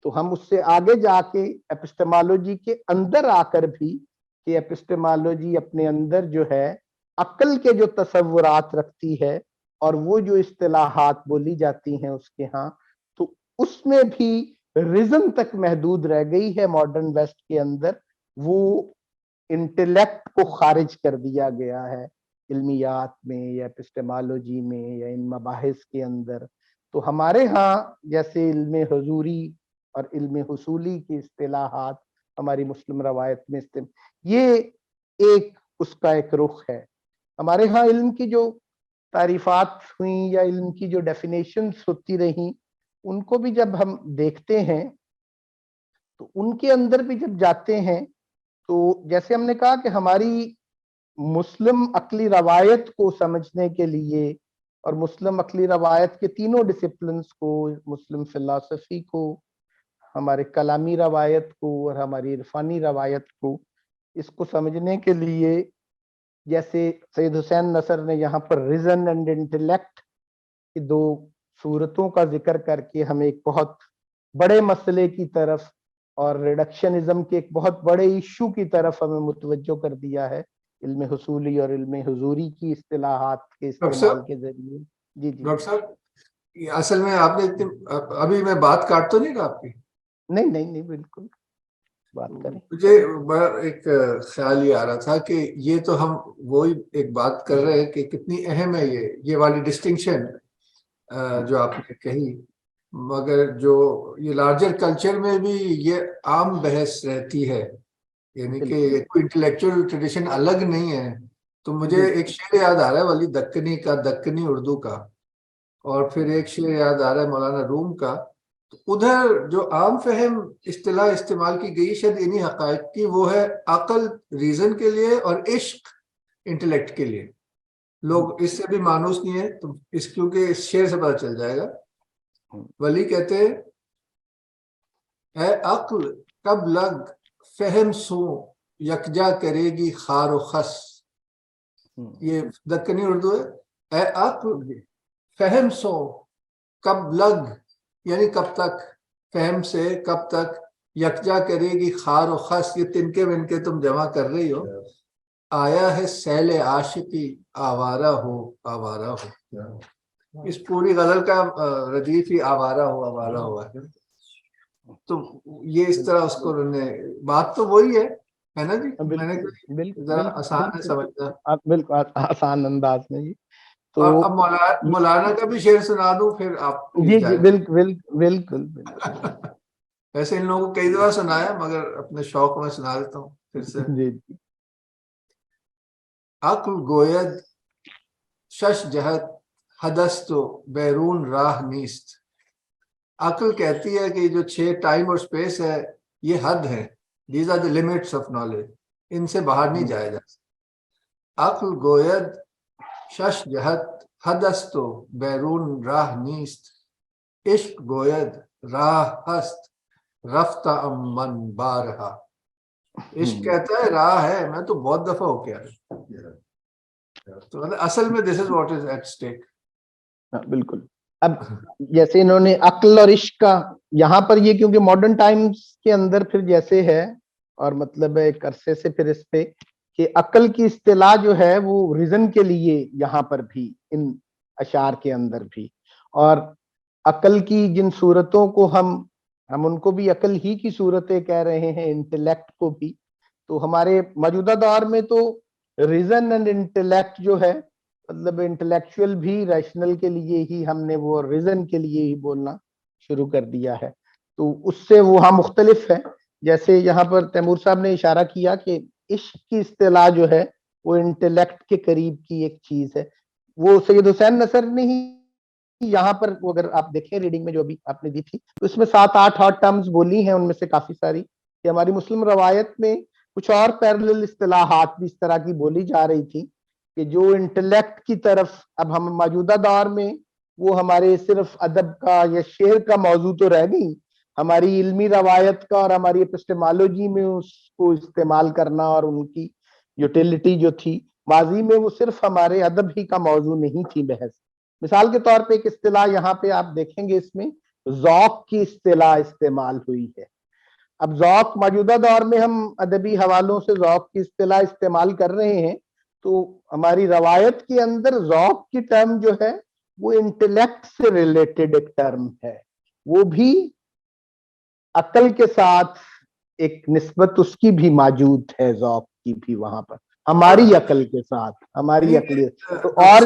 تو ہم اس سے آگے جا کے ایپسٹمالوجی کے اندر آ کر بھی، کہ ایپسٹمالوجی اپنے اندر جو ہے عقل کے جو تصورات رکھتی ہے اور وہ جو اصطلاحات بولی جاتی ہیں اس کے ہاں، تو اس میں بھی ریزن تک محدود رہ گئی ہے. ماڈرن ویسٹ کے اندر وہ انٹلیکٹ کو خارج کر دیا گیا ہے علمیات میں یا ایپسٹمالوجی میں یا ان مباحث کے اندر. تو ہمارے ہاں جیسے علم حضوری اور علم حصولی کی اصطلاحات ہماری مسلم روایت میں یہ ایک اس کا ایک رخ ہے. ہمارے ہاں علم کی جو تعریفات ہوئیں یا علم کی جو ڈیفینیشنز ہوتی رہیں، ان کو بھی جب ہم دیکھتے ہیں تو ان کے اندر بھی جب جاتے ہیں تو جیسے ہم نے کہا کہ ہماری مسلم عقلی روایت کو سمجھنے کے لیے اور مسلم عقلی روایت کے تینوں ڈسپلنز کو، مسلم فلسفی کو، ہمارے کلامی روایت کو اور ہماری عرفانی روایت کو، اس کو سمجھنے کے لیے جیسے سید حسین نصر نے یہاں پر ریزن اینڈ انٹلیکٹ کی دو صورتوں کا ذکر کر کے ہمیں ایک بہت بڑے مسئلے کی طرف اور ریڈکشنزم کے ایک بہت بڑے ایشو کی طرف ہمیں متوجہ کر دیا ہے علم حصولی اور علم حضوری کی اصطلاحات کے استعمال کے ذریعے. جی ڈاکٹر صاحب، اصل میں آپ نے ابھی میں بات کاٹ تو نہیں رہا آپ کی؟ نہیں بالکل بات کریں. مجھے بڑا ایک خیال یہ آ رہا تھا کہ یہ تو ہم وہی ایک بات کر رہے ہیں کہ کتنی اہم ہے یہ والی ڈسٹنکشن جو آپ نے کہی، مگر جو یہ لارجر کلچر میں بھی یہ عام بحث رہتی ہے، یعنی کہ کوئی انٹلیکچوئل ٹریڈیشن الگ نہیں ہے. تو مجھے ایک شعر یاد آ رہا ہے ولی دکنی کا، دکنی اردو کا، اور پھر ایک شعر یاد آ رہا ہے مولانا روم کا. ادھر جو عام فہم اصطلاح استعمال کی گئی شاید انہی حقائق کی، وہ ہے عقل ریزن کے لیے اور عشق انٹلیکٹ کے لیے. لوگ اس سے بھی مانوس نہیں ہے، تو اس کیونکہ اس شعر سے پتہ چل جائے گا. ولی کہتے ہیں اے عقل کب لگ فہم سو یکجا کرے گی خار و خس. یہ دکنی اردو ہے. اے عقل فہم سو کب لگ، یعنی کب تک، فہم سے کب تک، یکجا کرے گی خار و خس، یہ تنکے ونکے تم جمع کر رہی ہو. آیا ہے سیل عاشقی آوارہ ہو آوارہ ہو. اس پوری غزل کا ردیف ہی آوارہ ہو آوارہ ہوا ہے. تو یہ اس طرح اس کو انہوں نے، بات تو وہی ہے نا جی؟ میں نے ذرا آسان ہے سمجھنا. بالکل آسان انداز میں. تو اب مولانا کا بھی شعر سنا دوں پھر آپ؟ جی جی بالکل بالکل بالکل ویسے ان لوگوں کو کئی دفعہ سنایا مگر اپنے شوق میں سنا دیتا ہوں پھر سے. جی عقل گوید شش جہت حدست و بیرون راہ نیست. عقل کہتی ہے کہ جو 6 ٹائم اور اسپیس ہے یہ حد ہے. These are the limits of knowledge. ان سے باہر نہیں جایا جا سکتا. عقل گوید شش جہت حدست و بیرون راہ نیست. عشق گوید راہ ہست رفتہ من بارہا. عشق کہتا ہے راہ ہے، میں تو بہت دفعہ ہو کے آیا. تو اصل میں this is what is at stake. بالکل. اب جیسے انہوں نے عقل اور عشق کا یہاں پر یہ کیونکہ ماڈرن ٹائمز کے اندر پھر جیسے ہے اور مطلب ہے ایک عرصے سے پھر اس پہ کہ عقل کی اصطلاح جو ہے وہ ریزن کے لیے یہاں پر بھی ان اشعار کے اندر بھی، اور عقل کی جن صورتوں کو ہم ان کو بھی عقل ہی کی صورتیں کہہ رہے ہیں، انٹلیکٹ کو بھی. تو ہمارے موجودہ دور میں تو ریزن اینڈ انٹلیکٹ جو ہے مطلب انٹلیکچوئل بھی ریشنل کے لیے ہی ہم نے وہ ریزن کے لیے ہی بولنا شروع کر دیا ہے. تو اس سے وہاں مختلف ہے. جیسے یہاں پر تیمور صاحب نے اشارہ کیا کہ عشق کی اصطلاح جو ہے وہ انٹلیکٹ کے قریب کی ایک چیز ہے. وہ سید حسین نصر نے ہی یہاں پر اگر آپ دیکھیں ریڈنگ میں جو ابھی آپ نے دی تھی تو اس میں 7-8 ہارڈ ٹرمز بولی ہیں، ان میں سے کافی ساری کہ ہماری مسلم روایت میں کچھ اور پیرلل اصطلاحات بھی اس طرح کی بولی جا رہی تھی کہ جو انٹلیکٹ کی طرف اب ہم موجودہ دور میں وہ ہمارے صرف ادب کا یا شعر کا موضوع تو رہ گئی، ہماری علمی روایت کا اور ہماری اپسٹمالوجی میں اس کو استعمال کرنا اور ان کی یوٹیلیٹی جو تھی ماضی میں وہ صرف ہمارے ادب ہی کا موضوع نہیں تھی بحث. مثال کے طور پہ ایک اصطلاح یہاں پہ آپ دیکھیں گے اس میں ذوق کی اصطلاح استعمال ہوئی ہے. اب ذوق موجودہ دور میں ہم ادبی حوالوں سے ذوق کی اصطلاح استعمال کر رہے ہیں، تو ہماری روایت کے اندر ذوق کی ٹرم جو ہے وہ انٹلیکٹ سے ریلیٹڈ ایک ٹرم ہے. وہ بھی عقل کے ساتھ ایک نسبت اس کی بھی موجود ہے، ذوق کی بھی وہاں پر ہماری عقل کے ساتھ ہماری عقلیت. تو اور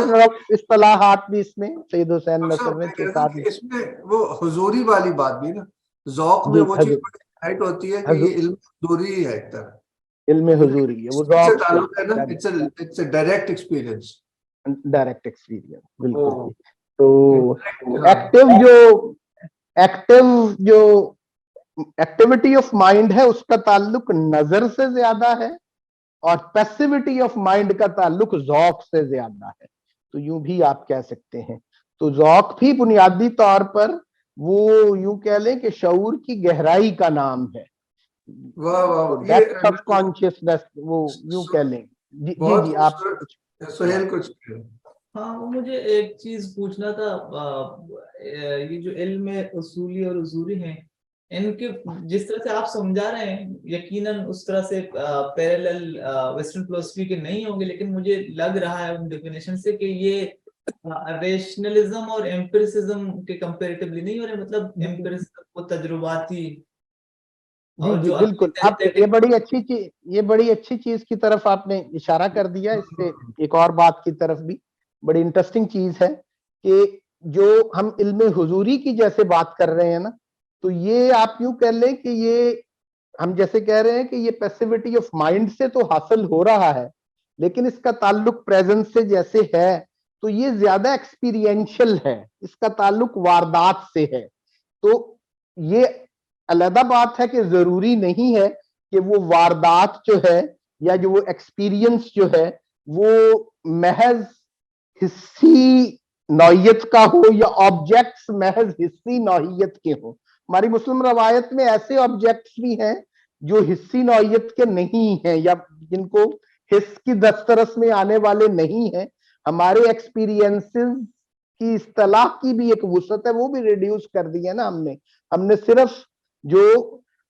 اصطلاحات بھی اس میں سید حسین نصر نے اس میں وہ حضوری والی بات بھی نا، ذوق میں وہ چیز ایڈ ہوتی ہے کہ یہ علم حضوری ہی ہے ایک طرح. علم حضوری ہے وہ ذوق تعلق ہے نا، it's a direct experience. Direct experience بالکل. تو ایکٹیویٹی آف مائنڈ ہے اس کا تعلق نظر سے زیادہ ہے اور پیسیوٹی آف مائنڈ کا تعلق ذوق سے زیادہ ہے. تو یوں بھی آپ کہہ سکتے ہیں. تو ذوق بھی بنیادی طور پر وہ یوں کہہ لیں کہ شعور کی گہرائی کا نام ہے. ڈیپتھ آف کانشیسنس وہ یوں کہہ لیں. جی جی آپ سہیل کچھ. ہاں مجھے ایک چیز پوچھنا تھا، یہ جو علم اصولی اور حضوری ہیں ان کے جس طرح سے آپ سمجھا رہے ہیں یقیناً اس طرح سے پیرالل ویسٹرن فلسفی کے نہیں ہوں گے، لیکن مجھے لگ رہا ہے ان ڈیفینیشن سے کہ یہ ریشنلزم اور ایمپیریسزم کے کمپیریٹیولی نہیں ہو رہے، مطلب ایمپیریسزم کو تجرباتی. جی بالکل. اب یہ بڑی اچھی چیز کی طرف آپ نے اشارہ کر دیا. اس سے ایک اور بات کی طرف بھی بڑی انٹرسٹنگ چیز ہے کہ جو ہم علم حضوری کی جیسے بات کر رہے ہیں نا، تو یہ آپ یوں کہہ لیں کہ یہ ہم جیسے کہہ رہے ہیں کہ یہ پیسیوٹی آف مائنڈ سے تو حاصل ہو رہا ہے، لیکن اس کا تعلق پریزنس سے جیسے ہے تو یہ زیادہ ایکسپیرینشل ہے، اس کا تعلق واردات سے ہے. تو یہ علیحدہ بات ہے کہ ضروری نہیں ہے کہ وہ واردات جو ہے یا جو وہ ایکسپیرینس جو ہے وہ محض حصی نوعیت کا ہو یا آبجیکٹس محض حصی نوعیت کے ہوں. ہماری مسلم روایت میں ایسے آبجیکٹس بھی ہیں جو حصی نوعیت کے نہیں ہیں یا جن کو حس کی دسترس میں آنے والے نہیں ہیں. ہمارے ایکسپیرینسز کی اصطلاح کی بھی ایک وسعت ہے، وہ بھی ریڈیوس کر دی ہے نا ہم نے صرف جو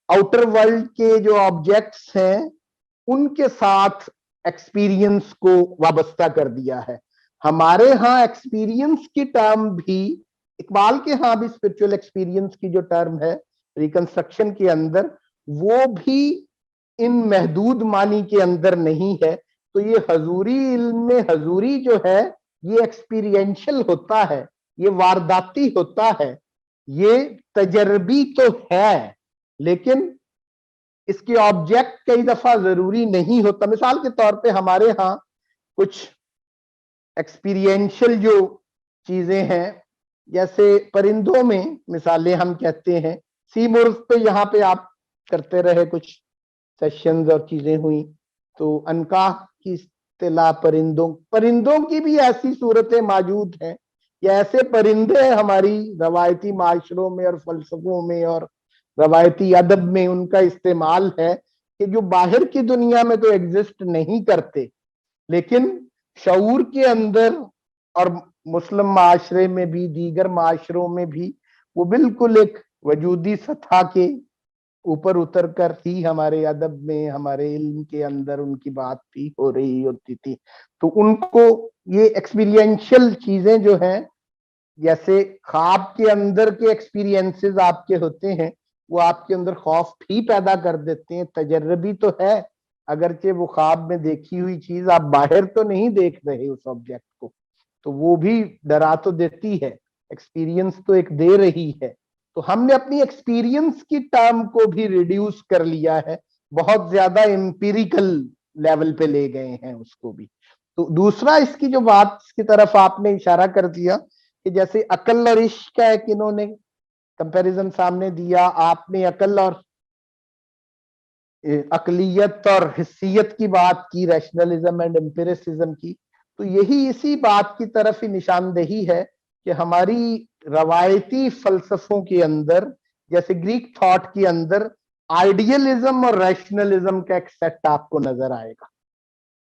آؤٹر ورلڈ کے جو آبجیکٹس ہیں ان کے ساتھ ایکسپیرینس کو وابستہ کر دیا ہے. ہمارے ہاں ایکسپیرینس کی ٹرم بھی، اقبال کے ہاں بھی اسپرچوئل ایکسپیرینس کی جو ٹرم ہے ریکنسٹرکشن کے اندر، وہ بھی ان محدود معنی کے اندر نہیں ہے. تو یہ حضوری علم میں حضوری جو ہے یہ ایکسپیرینشل ہوتا ہے, یہ وارداتی ہوتا ہے, یہ تجربی تو ہے, لیکن اس کے آبجیکٹ کئی دفعہ ضروری نہیں ہوتا. مثال کے طور پہ ہمارے ہاں کچھ ایکسپیرینشل جو چیزیں ہیں, جیسے پرندوں میں مثالیں ہم کہتے ہیں, سی مورز پہ یہاں پہ آپ کرتے رہے کچھ سیشنز اور چیزیں ہوئی, تو انکاہ کی اصطلاح پرندوں کی بھی ایسی صورتیں موجود ہیں, یا ایسے پرندے ہماری روایتی معاشروں میں اور فلسفوں میں اور روایتی ادب میں ان کا استعمال ہے کہ جو باہر کی دنیا میں تو ایگزسٹ نہیں کرتے, لیکن شعور کے اندر اور مسلم معاشرے میں بھی دیگر معاشروں میں بھی وہ بالکل ایک وجودی سطح کے اوپر اتر کر ہی ہمارے ادب میں, ہمارے علم کے اندر ان کی بات بھی ہو رہی ہوتی تھی. تو ان کو یہ ایکسپیرینشل چیزیں جو ہیں, جیسے خواب کے اندر کے ایکسپیرینسز آپ کے ہوتے ہیں, وہ آپ کے اندر خوف بھی پیدا کر دیتے ہیں. تجربی تو ہے, اگرچہ وہ خواب میں دیکھی ہوئی چیز آپ باہر تو نہیں دیکھ رہے اس آبجیکٹ کو, تو وہ بھی ڈرا تو دیتی ہے, ایکسپیرینس تو ایک دے رہی ہے. تو ہم نے اپنی ایکسپیرینس کی ٹرم کو بھی ریڈیوس کر لیا ہے, بہت زیادہ امپیریکل لیول پہ لے گئے ہیں اس کو بھی. تو دوسرا اس کی جو بات کی طرف آپ نے اشارہ کر دیا کہ جیسے عقل اور عشق کا ایک انہوں نے کمپیریزن سامنے دیا, آپ نے عقل اور عقلیت اور حسیت کی بات کی, ریشنلزم اینڈ امپیریسزم کی. تو یہی اسی بات کی طرف ہی نشاندہی ہے کہ ہماری روایتی فلسفوں کے اندر, جیسے گریک تھاٹ کے اندر, آئیڈیلزم اور ریشنلزم کا ایک سیٹ آپ کو نظر آئے گا.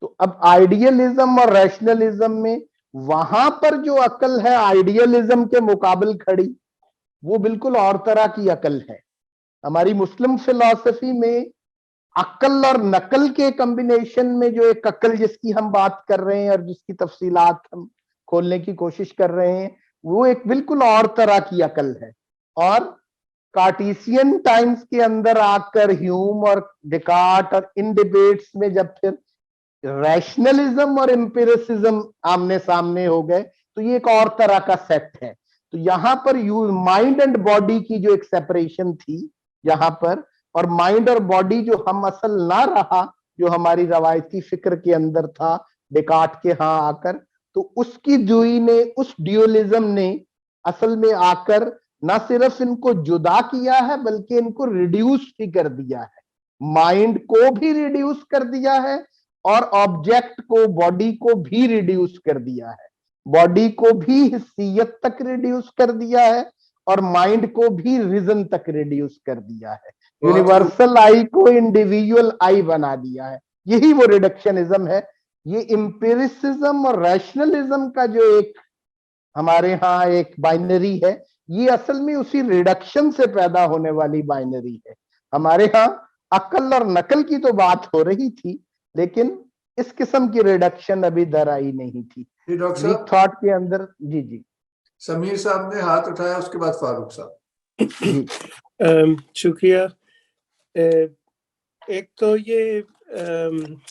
تو اب آئیڈیلزم اور ریشنلزم میں وہاں پر جو عقل ہے آئیڈیلزم کے مقابل کھڑی, وہ بالکل اور طرح کی عقل ہے. ہماری مسلم فلسفی میں عقل اور نقل کے کمبینیشن میں جو ایک عقل جس کی ہم بات کر رہے ہیں اور جس کی تفصیلات ہم کھولنے کی کوشش کر رہے ہیں, وہ ایک بالکل اور طرح کی عقل ہے. اور کارٹیسین ٹائمز کے اندر آ کر ہیوم اور ڈیکارٹ اور ان ڈیبیٹس میں جب پھر ریشنلزم اور امپیریسزم آمنے سامنے ہو گئے, تو یہ ایک اور طرح کا سیٹ ہے. تو یہاں پر مائنڈ اینڈ باڈی کی جو ایک سیپریشن تھی یہاں پر, اور مائنڈ اور باڈی جو ہم اصل نہ رہا جو ہماری روایتی فکر کے اندر تھا ڈیکارٹ کے ہاں آ کر, تو اس کی دوئی نے, اس ڈیولزم نے اصل میں آ کر نہ صرف ان کو جدا کیا ہے بلکہ ان کو ریڈیوس بھی کر دیا ہے. مائنڈ کو بھی ریڈیوس کر دیا ہے اور آبجیکٹ کو, باڈی کو بھی ریڈیوس کر دیا ہے. باڈی کو بھی حسیت تک ریڈیوس کر دیا ہے اور مائنڈ کو بھی ریزن تک ریڈیوس کر دیا ہے. یونیورسل آئی کو انڈیویجول آئی بنا دیا ہے. یہی وہ ریڈکشنزم ہے. یہ امپیریسزم اور ریشنلزم کا جو ایک ہمارے ہاں ایک بائنری ہے, یہ اصل میں اسی ریڈکشن سے پیدا ہونے والی بائنری ہے. ہمارے ہاں عقل اور نقل کی تو بات ہو رہی تھی, لیکن اس قسم کی ریڈکشن ابھی در آئی نہیں تھی. ڈاکٹر صاحب تھاٹ کے اندر. جی جی سمیر صاحب نے ہاتھ اٹھایا, اس کے بعد فاروق صاحب. شکریہ. ایک تو یہ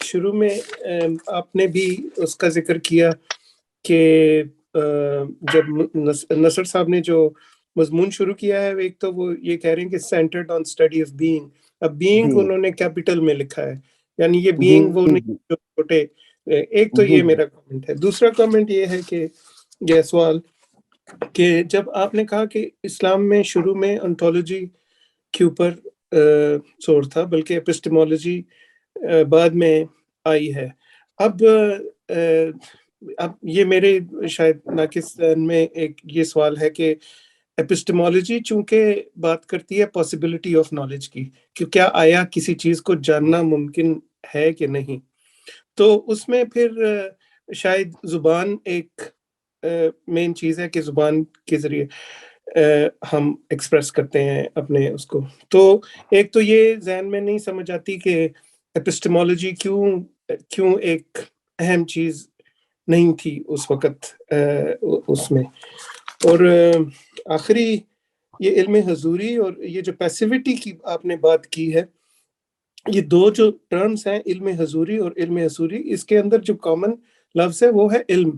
شروع میں آپ نے بھی اس کا ذکر کیا کہ جب نصر صاحب نے جو مضمون شروع کیا ہے, ایک تو وہ یہ کہہ رہے ہیں کہ centred on study of being. اب بینگ انہوں نے کیپیٹل میں لکھا ہے, یعنی یہ بینگ وہ نہیں جو چھوٹے. ایک تو یہ میرا کامنٹ ہے. دوسرا کامنٹ یہ ہے کہ یہ سوال کہ جب آپ نے کہا کہ اسلام میں شروع میں انٹولوجی کے اوپر زور تھا, بلکہ ایپسٹمولوجی بعد میں آئی ہے. اب یہ میرے شاید ناقص میں ایک یہ سوال ہے کہ ایپسٹمولوجی چونکہ بات کرتی ہے پاسبلٹی آف نالج کی, کہ کیا آیا کسی چیز کو جاننا ممکن ہے کہ نہیں, تو اس میں پھر شاید زبان ایک مین چیز ہے کہ زبان کے ذریعے ہم ایکسپریس کرتے ہیں اپنے اس کو. تو ایک تو یہ ذہن میں نہیں سمجھ آتی کہ ایپسٹمولوجی کیوں ایک اہم چیز نہیں تھی اس وقت اس میں. اور آخری یہ علم حضوری اور یہ جو پیسیوٹی کی آپ نے بات کی ہے, یہ دو جو ٹرمز ہیں علم حضوری اور علم حضوری, اس کے اندر جو کامن لفظ ہے وہ ہے علم,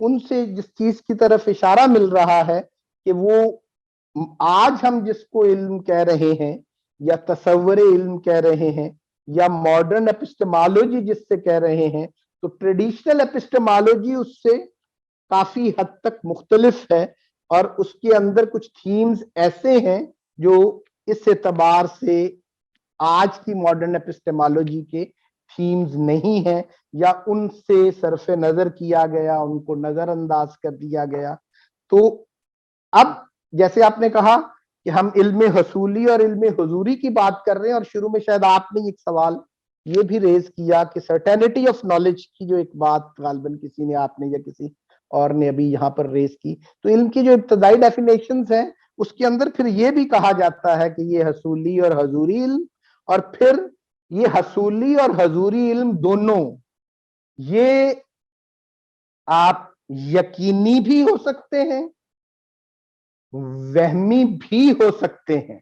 ان سے جس چیز کی طرف اشارہ مل رہا ہے کہ وہ آج ہم جس کو علم کہہ رہے ہیں یا تصور علم کہہ رہے ہیں یا ماڈرن اپسٹمالوجی جس سے کہہ رہے ہیں، تو ٹریڈیشنل اپسٹمالوجی اس سے کافی حد تک مختلف ہے، اور اس کے اندر کچھ تھیمز ایسے ہیں جو اس اعتبار سے آج کی ماڈرن اپسٹمالوجی کے تھیمز نہیں ہیں، یا ان سے صرف نظر کیا گیا، ان کو نظر انداز کر دیا گیا۔ تو اب جیسے آپ نے کہا کہ ہم علم حصولی اور علم حضوری کی بات کر رہے ہیں، اور شروع میں شاید آپ نے ایک سوال یہ بھی ریز کیا کہ سرٹینٹی آف نالج کی جو ایک بات غالباً کسی نے، آپ نے یا کسی اور نے ابھی یہاں پر ریز کی، تو علم کی جو ابتدائی ڈیفینیشنز ہیں اس کے اندر پھر یہ بھی کہا جاتا ہے کہ یہ حصولی اور حضوری علم، اور پھر یہ حصولی اور حضوری علم دونوں یہ آپ یقینی بھی ہو سکتے ہیں، وہمی بھی ہو سکتے ہیں،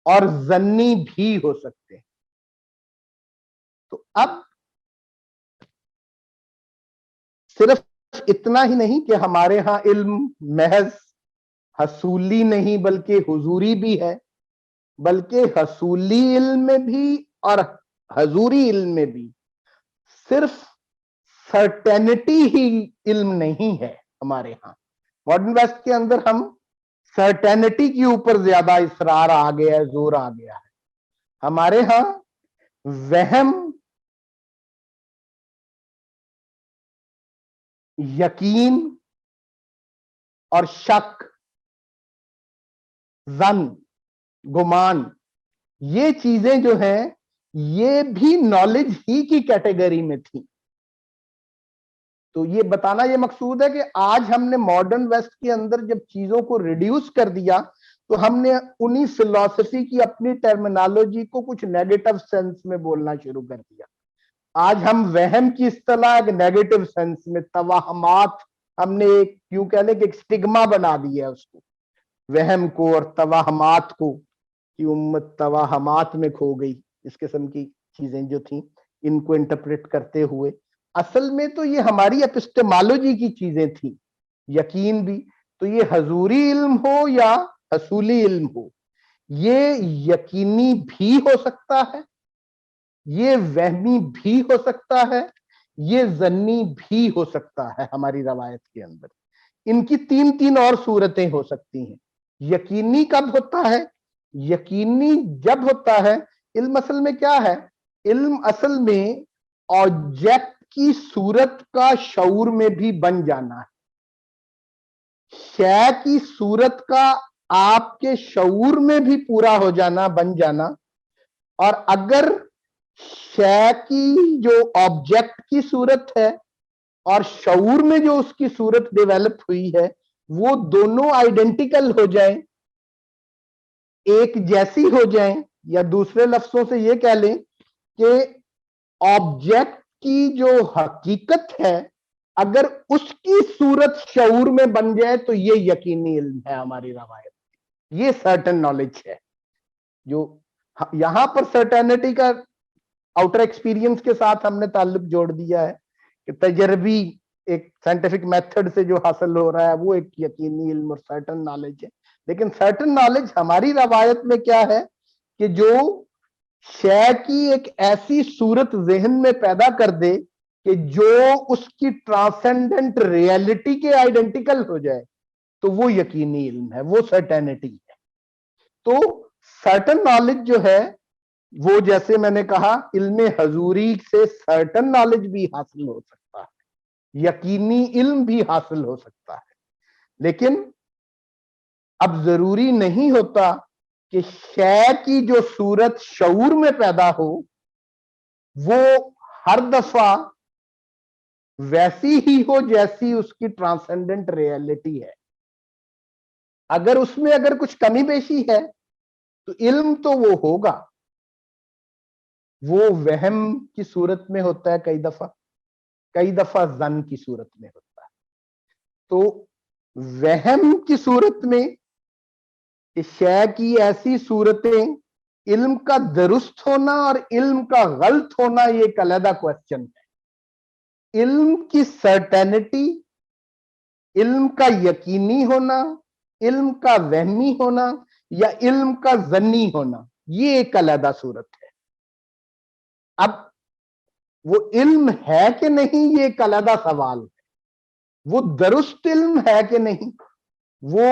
اور ظنی بھی ہو سکتے ہیں۔ تو اب صرف اتنا ہی نہیں کہ ہمارے ہاں علم محض حصولی نہیں بلکہ حضوری بھی ہے، بلکہ حصولی علم میں بھی اور حضوری علم میں بھی صرف سرٹینٹی ہی علم نہیں ہے۔ ہمارے ہاں ماڈرن ویسٹ کے اندر ہم سرٹینٹی کے اوپر زیادہ اصرار آ گیا ہے، زور آ گیا ہے۔ ہمارے ہاں وہم، یقین اور شک، ظن، گمان، یہ چیزیں جو ہیں یہ بھی نالج ہی کی کیٹیگری میں تھی۔ تو یہ بتانا یہ مقصود ہے کہ آج ہم نے ماڈرن ویسٹ کے اندر جب چیزوں کو ریڈیوس کر دیا تو ہم نے انہی فلسفی کی اپنی ٹرمینالوجی کو کچھ نیگیٹو سینس میں بولنا شروع کر دیا۔ آج ہم وہم کی اصطلاح ایک نیگیٹو سینس میں، توہمات، ہم نے ایک کیوں کہہ لیں کہ ایک سٹگما بنا دیا ہے اس کو، وہم کو اور توہمات کو، کہ امت توہمات میں کھو گئی، اس قسم کی چیزیں جو تھیں ان کو انٹرپریٹ کرتے ہوئے۔ اصل میں تو یہ ہماری اپسٹمالوجی کی چیزیں تھیں، یقین بھی۔ تو یہ حضوری علم ہو یا حصولی علم ہو، یہ یقینی بھی ہو سکتا ہے، یہ وہمی بھی ہو سکتا ہے، یہ ظنی بھی ہو سکتا ہے۔ ہماری روایت کے اندر ان کی تین اور صورتیں ہو سکتی ہیں۔ یقینی کب ہوتا ہے؟ یقینی جب ہوتا ہے، علم اصل میں کیا ہے؟ علم اصل میں آبجیکٹ کی صورت کا شعور میں بھی بن جانا ہے، شے کی صورت کا آپ کے شعور میں بھی پورا ہو جانا، بن جانا۔ اور اگر شے کی جو آبجیکٹ کی صورت ہے اور شعور میں جو اس کی صورت ڈیولپ ہوئی ہے وہ دونوں آئیڈینٹیکل ہو جائیں، ایک جیسی ہو جائیں، یا دوسرے لفظوں سے یہ کہہ لیں کہ آبجیکٹ کی جو حقیقت ہے اگر اس کی صورت شعور میں بن جائے تو یہ یقینی علم ہے ہماری روایت۔ یہ سرٹن نالج ہے جو یہاں پر سرٹینٹی کا آؤٹر ایکسپیرینس کے ساتھ ہم نے تعلق جوڑ دیا ہے کہ تجربی ایک سائنٹیفک میتھڈ سے جو حاصل ہو رہا ہے وہ ایک یقینی علم اور سرٹن نالج ہے۔ لیکن سرٹن نالج ہماری روایت میں کیا ہے کہ جو شے کی ایک ایسی صورت ذہن میں پیدا کر دے کہ جو اس کی ٹرانسینڈنٹ ریئلٹی کے آئیڈینٹیکل ہو جائے تو وہ یقینی علم ہے، وہ سرٹینٹی ہے۔ تو سرٹن نالج جو ہے وہ جیسے میں نے کہا علم حضوری سے سرٹن نالج بھی حاصل ہو سکتا ہے، یقینی علم بھی حاصل ہو سکتا ہے، لیکن اب ضروری نہیں ہوتا کہ شے کی جو صورت شعور میں پیدا ہو وہ ہر دفعہ ویسی ہی ہو جیسی اس کی ٹرانسینڈنٹ ریئلٹی ہے۔ اگر اس میں اگر کچھ کمی بیشی ہے تو علم تو وہ ہوگا، وہ وہم کی صورت میں ہوتا ہے، کئی دفعہ ظن کی صورت میں ہوتا ہے۔ تو وہم کی صورت میں شے کی ایسی صورتیں، علم کا درست ہونا اور علم کا غلط ہونا یہ ایک علیحدہ کوسچن ہے۔ علم کی سرٹینٹی، علم کا یقینی ہونا، علم کا وہمی ہونا یا علم کا ظنی ہونا، یہ ایک علیحدہ صورت ہے. اب وہ علم ہے کہ نہیں یہ ایک علیحدہ سوال ہے، وہ درست علم ہے کہ نہیں وہ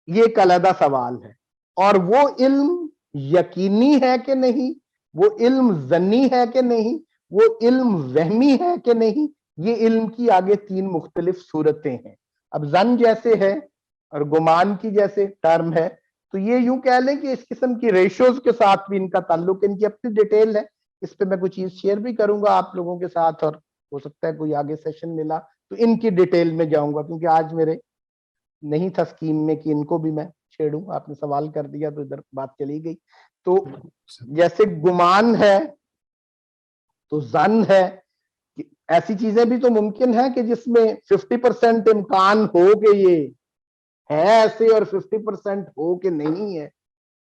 یہ ایک علیحدہ سوال ہے، اور وہ علم یقینی ہے کہ نہیں، وہ علم ظنی ہے کہ نہیں، وہ علم وہمی ہے کہ نہیں، یہ علم کی آگے 3 مختلف صورتیں ہیں. اب ظن جیسے ہے اور گمان کی جیسے ٹرم ہے، تو یہ یوں کہہ لیں کہ اس قسم کی ریشوز کے ساتھ بھی ان کا تعلق، ان کی اپنی ڈیٹیل ہے، اس پہ میں کوئی چیز شیئر بھی کروں گا آپ لوگوں کے ساتھ، اور ہو سکتا ہے کوئی آگے سیشن ملا تو ان کی ڈیٹیل میں جاؤں گا، کیونکہ آج میرے نہیں تھا اسکیم میں کہ ان کو بھی میں چھیڑوں. آپ نے سوال کر دیا تو ادھر بات چلی گئی. تو جیسے گمان ہے تو ظن ہے، کہ ایسی چیزیں بھی تو ممکن ہے کہ جس میں 50% امکان ہو کہ یہ ہے ایسے اور 50% ہو کہ نہیں ہے.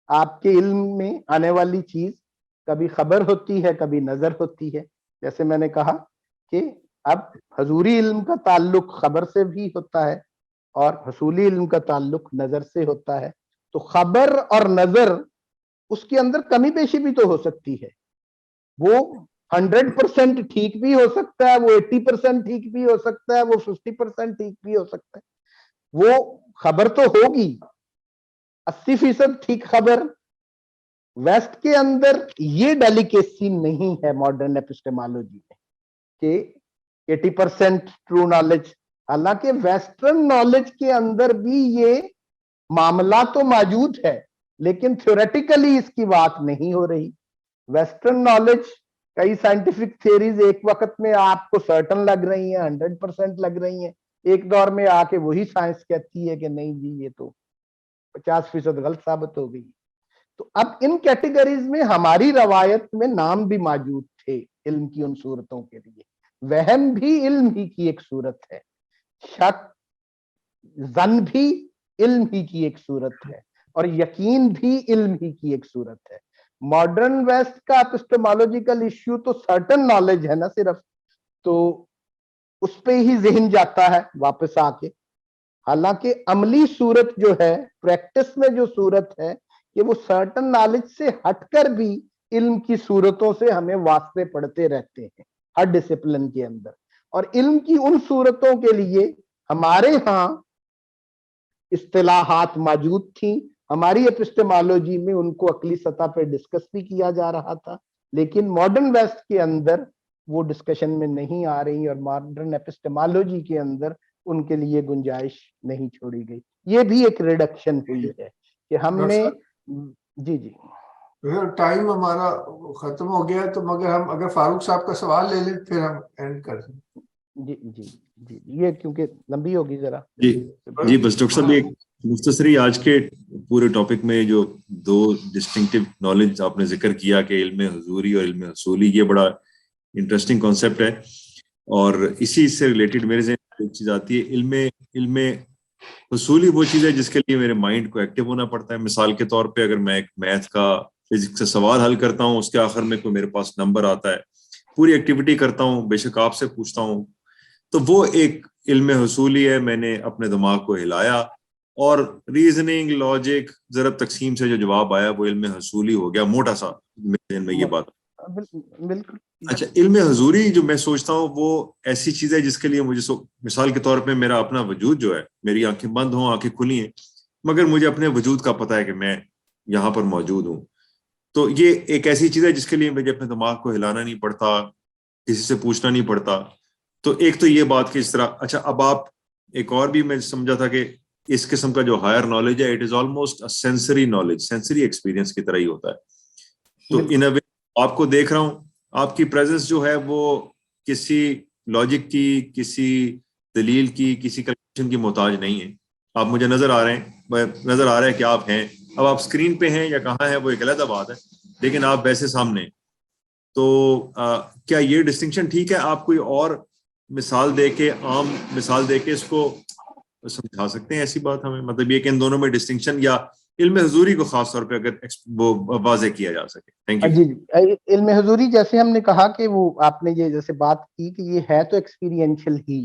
آپ کے علم میں آنے والی چیز کبھی خبر ہوتی ہے، کبھی نظر ہوتی ہے. جیسے میں نے کہا کہ اب حضوری علم کا تعلق خبر سے بھی ہوتا ہے اور حصولی علم کا تعلق نظر سے ہوتا ہے. تو خبر اور نظر اس کے اندر کمی بیشی بھی تو ہو سکتی ہے، وہ 100% ٹھیک بھی ہو سکتا ہے، وہ 80% ٹھیک بھی ہو سکتا ہے، وہ 50% ٹھیک بھی ہو سکتا ہے. وہ خبر تو ہوگی 80% ٹھیک خبر. ویسٹ کے اندر یہ ڈیلیکیسی نہیں ہے ماڈرن ایپسٹیمالوجی میں کہ 80% ٹرو نالج، حالانکہ ویسٹرن نالج کے اندر بھی یہ معاملہ تو موجود ہے، لیکن تھیوریٹیکلی اس کی بات نہیں ہو رہی. ویسٹرن نالج کئی سائنٹیفک تھیوریز ایک وقت میں آپ کو سرٹن لگ رہی ہیں، 100% لگ رہی ہیں، ایک دور میں آ کے وہی سائنس کہتی ہے کہ نہیں جی یہ تو 50% غلط ثابت ہو گئی. تو اب ان کیٹیگریز میں ہماری روایت میں نام بھی موجود تھے علم کی ان صورتوں کے لیے. وہم بھی علم ہی کی ایک صورت ہے، شک ظن بھی علم ہی کی ایک صورت ہے، اور یقین بھی علم ہی کی ایک صورت ہے. ماڈرن ویسٹ کا ایپسٹیمالوجیکل ایشو تو سرٹن نالج ہے نا صرف، تو اس پہ ہی ذہن جاتا ہے واپس آ کے. حالانکہ عملی صورت جو ہے، پریکٹس میں جو صورت ہے کہ وہ سرٹن نالج سے ہٹ کر بھی علم کی صورتوں سے ہمیں واسطے پڑتے رہتے ہیں ہر ڈسپلن کے اندر. اور علم کی ان صورتوں کے لیے ہمارے ہاں اصطلاحات موجود تھیں، ہماری ایپسٹیمالوجی میں ان کو عقلی سطح پہ ڈسکس بھی کیا جا رہا تھا، لیکن ماڈرن ویسٹ کے اندر وہ ڈسکشن میں نہیں آ رہی، اور ماڈرن ایپسٹیمالوجی کے اندر ان کے لیے گنجائش نہیں چھوڑی گئی. یہ بھی ایک ریڈکشن ہوئی ہے کہ ہم نے جی ٹائم ہمارا ختم ہو گیا ہے، تو مگر ہم اگر فاروق صاحب کا سوال لے لیں پھر ہم اینڈ کر دیں. جی یہ کیونکہ لمبی ہوگی ذرا. جی بس ڈاکٹر صاحب ایک مختصری آج کے پورے ٹاپک میں جو 2 ڈسٹنکٹیو نالج آپ نے ذکر کیا کہ علم حضوری اور علم حصولی، یہ بڑا انٹرسٹنگ کانسیپٹ ہے. اور اسی سے ریلیٹڈ میرے ذہن میں ایک چیز آتی ہے، علم حصولی وہ چیز ہے جس کے لیے میرے مائنڈ کو ایکٹیو ہونا پڑتا ہے. مثال کے طور پہ اگر میں ایک میتھ کا فزکس سے سوال حل کرتا ہوں، اس کے آخر میں کوئی میرے پاس نمبر آتا ہے، پوری ایکٹیویٹی کرتا ہوں، بے شک آپ سے پوچھتا ہوں، تو وہ ایک علم حصولی ہے. میں نے اپنے دماغ کو ہلایا اور ریزننگ، لاجک، ضرب تقسیم سے جو جواب آیا وہ علم حصولی ہو گیا. موٹا سا میرے ذہن میں یہ بات. بالکل. اچھا، علم حضوری جو میں سوچتا ہوں وہ ایسی چیز ہے جس کے لیے مجھے مثال کے طور پہ میرا اپنا وجود جو ہے، میری آنکھیں بند ہوں، آنکھیں کھلی ہیں، مگر مجھے اپنے وجود کا پتہ ہے کہ میں یہاں پر موجود ہوں. تو یہ ایک ایسی چیز ہے جس کے لیے مجھے اپنے دماغ کو ہلانا نہیں پڑتا، کسی سے پوچھنا نہیں پڑتا. تو ایک تو یہ بات کہ اس طرح. اچھا، اب آپ ایک اور بھی میں سمجھا تھا کہ اس قسم کا جو ہائر نالج ہے، it is almost sensory knowledge, sensory experience کی طرح ہی ہوتا ہے. تو ان اے وے آپ کو دیکھ رہا ہوں، آپ کی پریزنس جو ہے وہ کسی لاجک کی، کسی دلیل کی، کسی کیلکولیشن کی محتاج نہیں ہے. آپ مجھے نظر آ رہے ہیں، نظر آ رہا ہے کہ آپ ہیں. اب آپ اسکرین پہ ہیں یا کہاں ہیں وہ ایک علیحدہ بات ہے، لیکن آپ ویسے سامنے. تو کیا یہ ڈسٹنکشن ٹھیک ہے؟ آپ کوئی اور مثال دے کے، عام مثال دے کے اس کو سمجھا سکتے ہیں ایسی بات ہمیں؟ مطلب یہ کہ ان دونوں میں ڈسٹنکشن، یا علم حضوری کو خاص طور پہ اگر وہ واضح کیا جا سکے. Thank you. جی علم حضوری جیسے ہم نے کہا کہ وہ آپ نے یہ جیسے بات کی کہ یہ ہے تو ایکسپیرینشل ہی،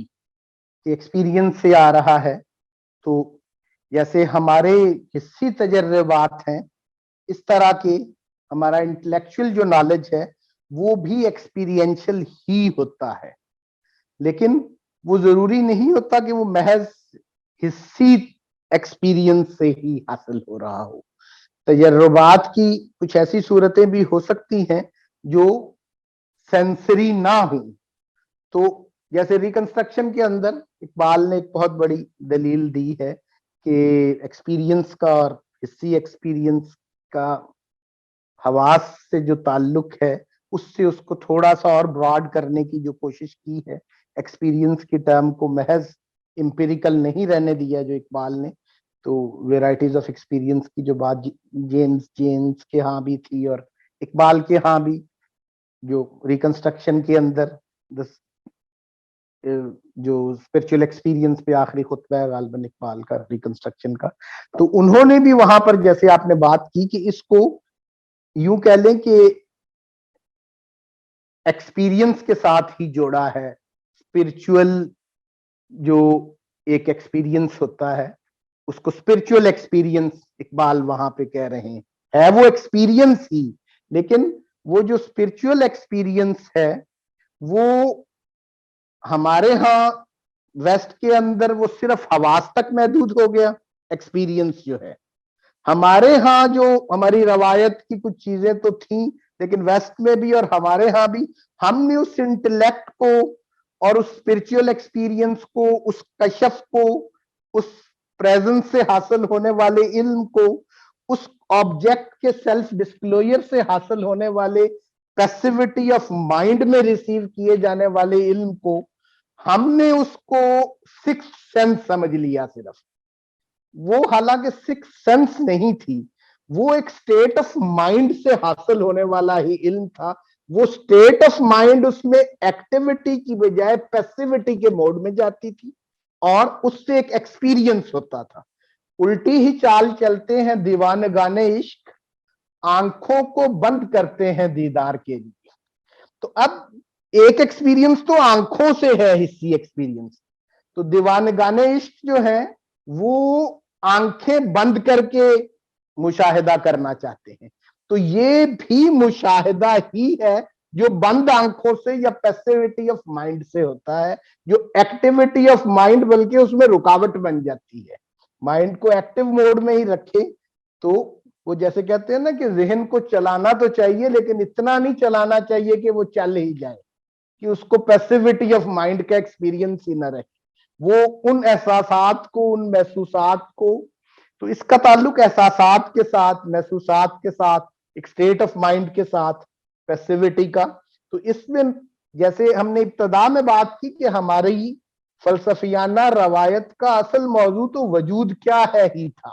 ایکسپیرینس سے آ رہا ہے. تو جیسے ہمارے حسی تجربات ہیں اس طرح کے ہمارا انٹلیکچوئل جو نالج ہے وہ بھی ایکسپیرینشل ہی ہوتا ہے، لیکن وہ ضروری نہیں ہوتا کہ وہ محض حسی ایکسپیرینس سے ہی حاصل ہو رہا ہو. تجربات کی کچھ ایسی صورتیں بھی ہو سکتی ہیں جو سینسری نہ ہوں. تو جیسے ریکنسٹرکشن کے اندر اقبال نے ایک بہت بڑی دلیل دی ہے کہ ایکسپیرینس کا اور حسی ایکسپیرینس کا حواس سے جو تعلق ہے اس سے اس کو تھوڑا سا اور براڈ کرنے کی جو کوشش کی ہے. ایکسپیرینس کی ٹرم کو محض امپیریکل نہیں رہنے دیا جو اقبال نے. تو ویرائٹیز آف ایکسپیرینس کی جو بات جیمز کے ہاں بھی تھی اور اقبال کے ہاں بھی، جو ریکنسٹرکشن کے اندر جو اسپرچل ایکسپیرینس پہ آخری خطبہ ہے غالباً اقبال کا ریکنسٹرکشن کا، تو انہوں نے بھی وہاں پر جیسے آپ نے بات کی کہ اس کو یوں کہہ لیں کہ ایکسپیرینس کے ساتھ ہی جوڑا ہے. اسپرچل جو ایک ایکسپیرینس ہوتا ہے اس کو اسپرچل ایکسپیرینس اقبال وہاں پہ کہہ رہے ہیں. ہے وہ ایکسپیرینس ہی، لیکن وہ جو اسپرچل ایکسپیرینس ہے وہ ہمارے ہاں ویسٹ کے اندر وہ صرف حواس تک محدود ہو گیا. ایکسپیرینس جو ہے ہمارے ہاں جو ہماری روایت کی کچھ چیزیں تو تھیں، لیکن ویسٹ میں بھی اور ہمارے ہاں بھی ہم نے اس انٹلیکٹ کو اور اس اسپرچل ایکسپیرینس کو، اس کشف کو، اس پریزنس سے حاصل ہونے والے علم کو، اس آبجیکٹ کے سیلف ڈسکلوئر سے حاصل ہونے والے پیسیوٹی آف مائنڈ میں ریسیو کیے جانے والے علم کو، ہم نے اس کو سکس سینس سمجھ لیا صرف. وہ حالانکہ سکس سینس نہیں تھی، وہ ایک سٹیٹ آف مائنڈ سے حاصل ہونے والا ہی علم تھا. وہ سٹیٹ آف مائنڈ اس میں ایکٹیویٹی کی بجائے پیسیوٹی کے موڈ میں جاتی تھی اور اس سے ایک ایکسپیرینس ہوتا تھا. الٹی ہی چال چلتے ہیں دیوانگان عشق، آنکھوں کو بند کرتے ہیں دیدار کے لیے. تو اب ایک ایکسپیرینس تو آنکھوں سے ہے، حسی ایکسپیرینس. تو دیوانگان عشق جو ہے وہ آنکھیں بند کر کے مشاہدہ کرنا چاہتے ہیں. تو یہ بھی مشاہدہ ہی ہے جو بند آنکھوں سے یا پیسیوٹی آف مائنڈ سے ہوتا ہے، جو ایکٹیویٹی آف مائنڈ بلکہ اس میں رکاوٹ بن جاتی ہے. مائنڈ کو ایکٹیو موڈ میں ہی رکھے تو وہ جیسے کہتے ہیں نا کہ ذہن کو چلانا تو چاہیے لیکن اتنا نہیں چلانا چاہیے کہ وہ چل ہی جائے، کہ اس کو پیسیوٹی آف مائنڈ کا ایکسپیرینس ہی نہ رہے. وہ ان احساسات کو، ان محسوسات کو، تو اس کا تعلق احساسات کے ساتھ، محسوسات کے ساتھ، ایک سٹیٹ آف مائنڈ کے ساتھ پیسیوٹی کا. تو اس میں جیسے ہم نے ابتدا میں بات کی کہ ہماری فلسفیانہ روایت کا اصل موضوع تو وجود کیا ہے ہی تھا.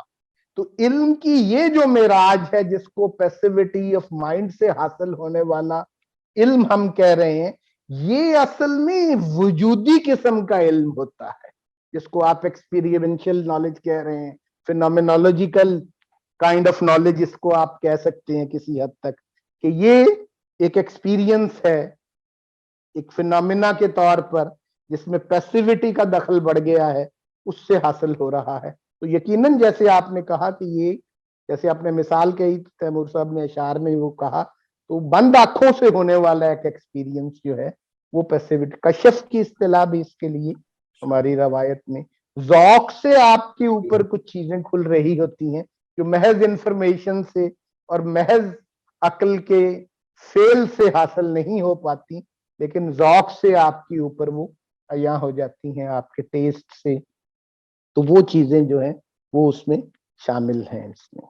تو علم کی یہ جو معراج ہے جس کو پیسیوٹی آف مائنڈ سے حاصل ہونے والا علم ہم کہہ رہے ہیں، یہ اصل میں وجودی قسم کا علم ہوتا ہے جس کو آپ ایکسپیریمنشل نالج کہہ رہے ہیں، فینومینولوجیکل کائنڈ آف نالج اس کو آپ کہہ سکتے ہیں کسی حد تک، کہ یہ ایک ایکسپیرینس ہے ایک فینومینا کے طور پر جس میں پیسیوٹی کا دخل بڑھ گیا ہے، اس سے حاصل ہو رہا ہے. تو یقیناً جیسے آپ نے کہا کہ یہ جیسے آپ نے مثال کہی، تیمور صاحب نے اشعار میں وہ کہا، تو بند آنکھوں سے ہونے والا ایک ایکسپیرینس جو ہے وہ پیسیوٹی، کشف کی اصطلاح بھی اس کے لیے ہماری روایت میں. ذوق سے آپ کے اوپر کچھ چیزیں کھل رہی ہوتی ہیں جو محض انفارمیشن سے اور محض عقل کے فیل سے حاصل نہیں ہو پاتی، لیکن ذوق سے آپ کے اوپر وہ عیاں ہو جاتی ہیں، آپ کے ٹیسٹ سے. تو وہ چیزیں جو ہیں وہ اس میں شامل ہیں. اس میں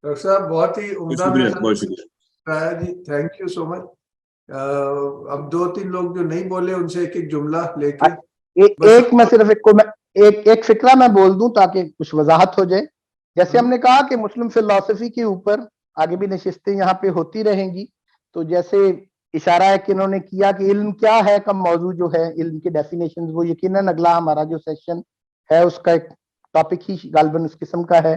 ڈاکٹر صاحب بہت ہی عمدہ بہت شکریہ جی، تھینک یو سو مچ. اب دو تین لوگ جو نہیں بولے ان سے ایک ایک جملہ لے کے ایک میں صرف ایک فکرہ میں بول دوں تاکہ کچھ وضاحت ہو جائے. جیسے ہم نے کہا کہ مسلم فلسفی کے اوپر آگے بھی نشستیں یہاں پہ ہوتی رہیں گی، تو جیسے اشارہ ہے کہ انہوں نے کیا کہ علم کیا ہے کا موضوع جو ہے، علم کے ڈیفینیشن، وہ یقیناً اگلا ہمارا جو سیشن ہے اس کا ایک ٹاپک ہی غالباً اس قسم کا ہے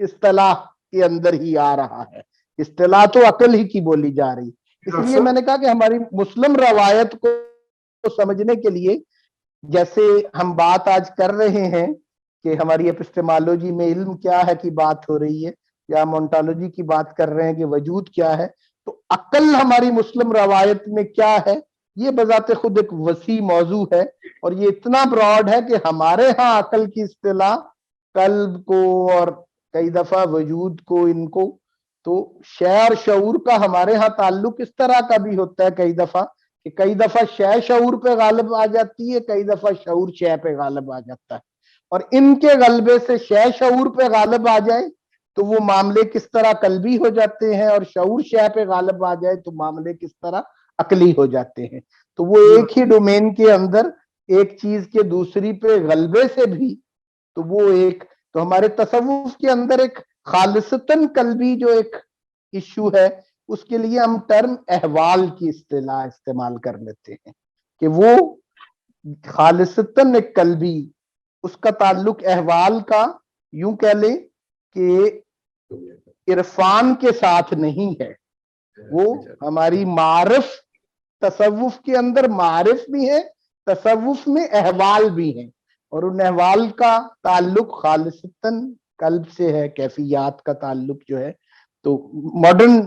اصطلاح کے اندر ہی آ رہا ہے. اصطلاح تو عقل ہی کی بولی جا رہی. اس لیے میں نے کہا کہ ہماری مسلم روایت کو سمجھنے کے لیے جیسے ہم بات آج کر رہے ہیں کہ ہماری اپسٹمالوجی میں علم کیا ہے کی بات ہو رہی ہے, یا مونٹالوجی کی بات کر رہے ہیں کہ وجود کیا ہے, تو عقل ہماری مسلم روایت میں کیا ہے, یہ بذات خود ایک وسیع موضوع ہے. اور یہ اتنا براڈ ہے کہ ہمارے ہاں عقل کی اصطلاح قلب کو اور کئی دفعہ وجود کو, ان کو تو شے اور شعور کا ہمارے ہاں تعلق اس طرح کا بھی ہوتا ہے کئی دفعہ شے شعور پہ غالب آ جاتی ہے, کئی دفعہ شعور شے پہ غالب آ جاتا ہے. اور ان کے غلبے سے شے شعور پہ غالب آ جائے تو وہ معاملے کس طرح قلبی ہو جاتے ہیں, اور شعور شے پہ غالب آ جائے تو معاملے کس طرح عقلی ہو جاتے ہیں. تو وہ ایک ہی ڈومین کے اندر ایک چیز کے دوسری پہ غلبے سے بھی, تو وہ ایک تو ہمارے تصوف کے اندر ایک خالصتاً قلبی جو ایک ایشو ہے, اس کے لیے ہم ٹرم احوال کی اصطلاح استعمال کر لیتے ہیں کہ وہ خالصتاً ایک قلبی, اس کا تعلق احوال کا یوں کہہ لیں کہ عرفان کے ساتھ نہیں ہے. وہ ہماری معرف, تصوف کے اندر معرف بھی ہے, تصوف میں احوال بھی ہیں, اور ان احوال کا تعلق خالصتاً قلب سے ہے, کیفیات کا تعلق جو ہے. تو ماڈرن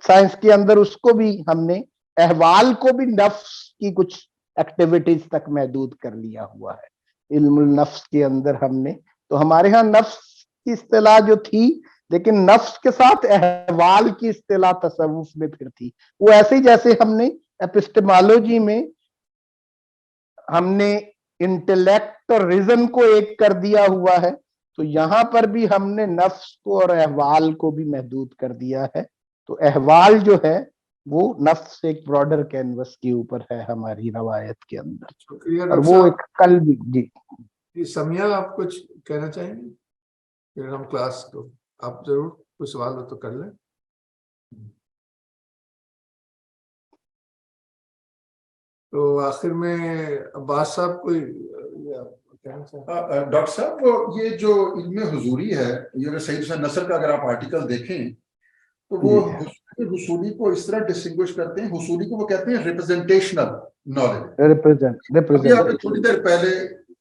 سائنس کے اندر اس کو بھی ہم نے احوال کو بھی نفس کی کچھ ایکٹیویٹیز تک محدود کر لیا ہوا ہے. علم النفس کے اندر ہم نے, تو ہمارے ہاں نفس کی اصطلاح جو تھی, لیکن نفس کے ساتھ احوال کی اصطلاح تصوف میں پھر تھی. وہ ایسے جیسے ہم نے اپسٹمالوجی میں ہم نے انٹلیکٹ اور ریزن کو ایک کر دیا ہوا ہے, تو یہاں پر بھی ہم نے نفس کو اور احوال کو بھی محدود کر دیا ہے. تو احوال جو ہے وہ نفس ایک براڈر کینوس کے اوپر ہے ہماری روایت کے اندر, اور وہ ایک قلب. جی سمیہ, آپ کچھ کہنا چاہیں گے؟ پھر ہم کلاس کو, آپ ضرور کوئی سوال ہو تو کر لیں. تو آخر میں عباس صاحب کوئی ڈاکٹر صاحب, یہ جو علم حضوری ہے, یہ سید حسین نصر کا اگر آپ آرٹیکل دیکھیں تو وہ حصولی کو اس طرح ڈسٹنگوش کرتے ہیں. حصولی کو وہ کہتے ہیں ریپرزنٹیشنل نالج. ابھی آپ نے تھوڑی دیر پہلے,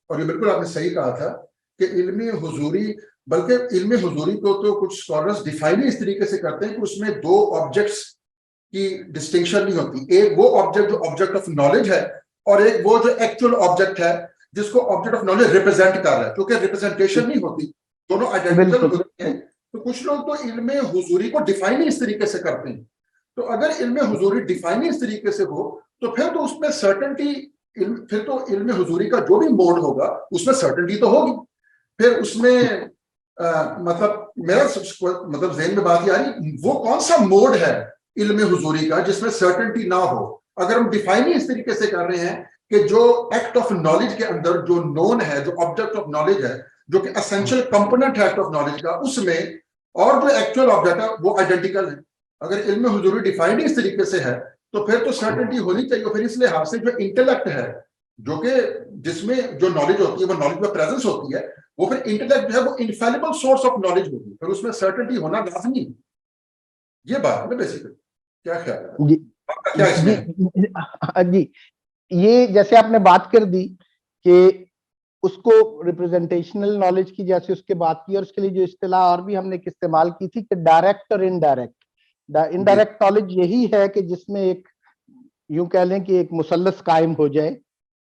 اور یہ بالکل آپ نے صحیح کہا تھا کہ علم حضوری, بلکہ علم حضوری کو تو کچھ اسکالرز ڈیفائن اس طریقے سے کرتے ہیں کہ اس میں دو آبجیکٹس کی ڈسٹنکشن نہیں ہوتی. ایک وہ آبجیکٹ جو آبجیکٹ آف نالج ہے, اور ایک وہ جو ایکچوئل آبجیکٹ ہے جس کو آبجیکٹ آف نالج ریپرزینٹ کر رہا ہے, کیونکہ ریپرزنٹیشن نہیں ہوتی, دونوں آئیڈینٹیکل ہوتے ہیں. تو کچھ لوگ تو علم حضوری کو ڈیفائن اس طریقے سے کرتے ہیں. تو اگر علم حضوری ڈیفائن اس طریقے سے ہو تو پھر تو اس میں سرٹنٹی, پھر تو علم حضوری کا جو بھی موڈ ہوگا اس میں سرٹنٹی تو ہوگی. پھر اس میں مطلب میرا مطلب ذہن میں بات یہ آ رہی, وہ کون سا موڈ ہے علم حضوری کا جس میں سرٹنٹی نہ ہو. اگر ہم ڈیفائن اس طریقے سے کر رہے ہیں کہ جو ایکٹ آف نالج کے اندر جو نون ہے, جو آبجیکٹ آف نالج ہے, جو کہ اسینشل کمپوننٹ ہے ایکٹ آف نالج کا, اس میں اور جو ایکچوئل آبجیکٹ ہے وہ آئیڈینٹیکل ہے. اگر علم حضوری ڈیفائنڈ اس طریقے سے ہے تو پھر تو سرٹنٹی ہونی چاہیے. پھر اس لحاظ سے جو انٹلیکٹ ہے, جو کہ جس میں جو نالج ہوتی ہے وہ نالج میں پریزنس ہوتی ہے, وہ پھر انٹلیکٹ جو ہے وہ انفیلیبل سورس آف نالج ہوگی, پھر اس میں سرٹنٹی ہونا لازمی. یہ بات ہے نا بیسیکلی. کیا خیال ہے جی کیا اس میں؟ جی, یہ جیسے آپ نے بات کر دی کہ اس کو ریپرزنٹیشنل نالج کی جیسے اس کے بات کی, اور اس کے لیے جو اصطلاح اور بھی ہم نے استعمال کی تھی کہ ڈائریکٹ اور انڈائریکٹ. انڈائریکٹ نالج یہی ہے کہ جس میں ایک یوں کہہ لیں کہ ایک مثلث قائم ہو جائے,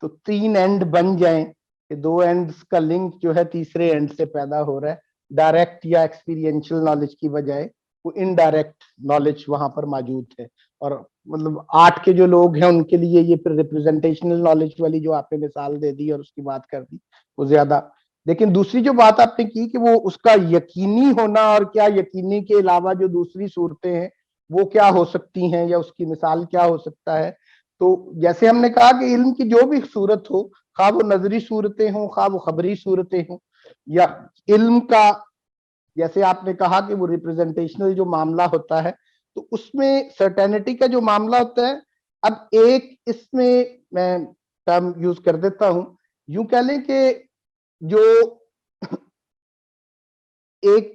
تو تین اینڈ بن جائیں کہ دو اینڈز کا لنک جو ہے تیسرے اینڈ سے پیدا ہو رہا ہے. ڈائریکٹ یا ایکسپیرینشل نالج کی بجائے وہ انڈائریکٹ نالج وہاں پر موجود ہے. اور مطلب آرٹ کے جو لوگ ہیں ان کے لیے یہ پھر ریپرزنٹیشنل نالج والی جو آپ نے مثال دے دی اور اس کی بات کر دی وہ زیادہ. لیکن دوسری جو بات آپ نے کی کہ وہ اس کا یقینی ہونا, اور کیا یقینی کے علاوہ جو دوسری صورتیں ہیں وہ کیا ہو سکتی ہیں, یا اس کی مثال کیا ہو سکتا ہے. تو جیسے ہم نے کہا کہ علم کی جو بھی صورت ہو, خواہ وہ نظری صورتیں ہوں, خواہ وہ خبری صورتیں ہوں, یا علم کا جیسے آپ نے کہا کہ وہ ریپرزنٹیشنل جو معاملہ ہوتا ہے, تو اس میں سرٹینٹی کا جو معاملہ ہوتا ہے. اب ایک اس میں ٹرم یوز کر دیتا ہوں, یوں کہہ لیں کہ جو ایک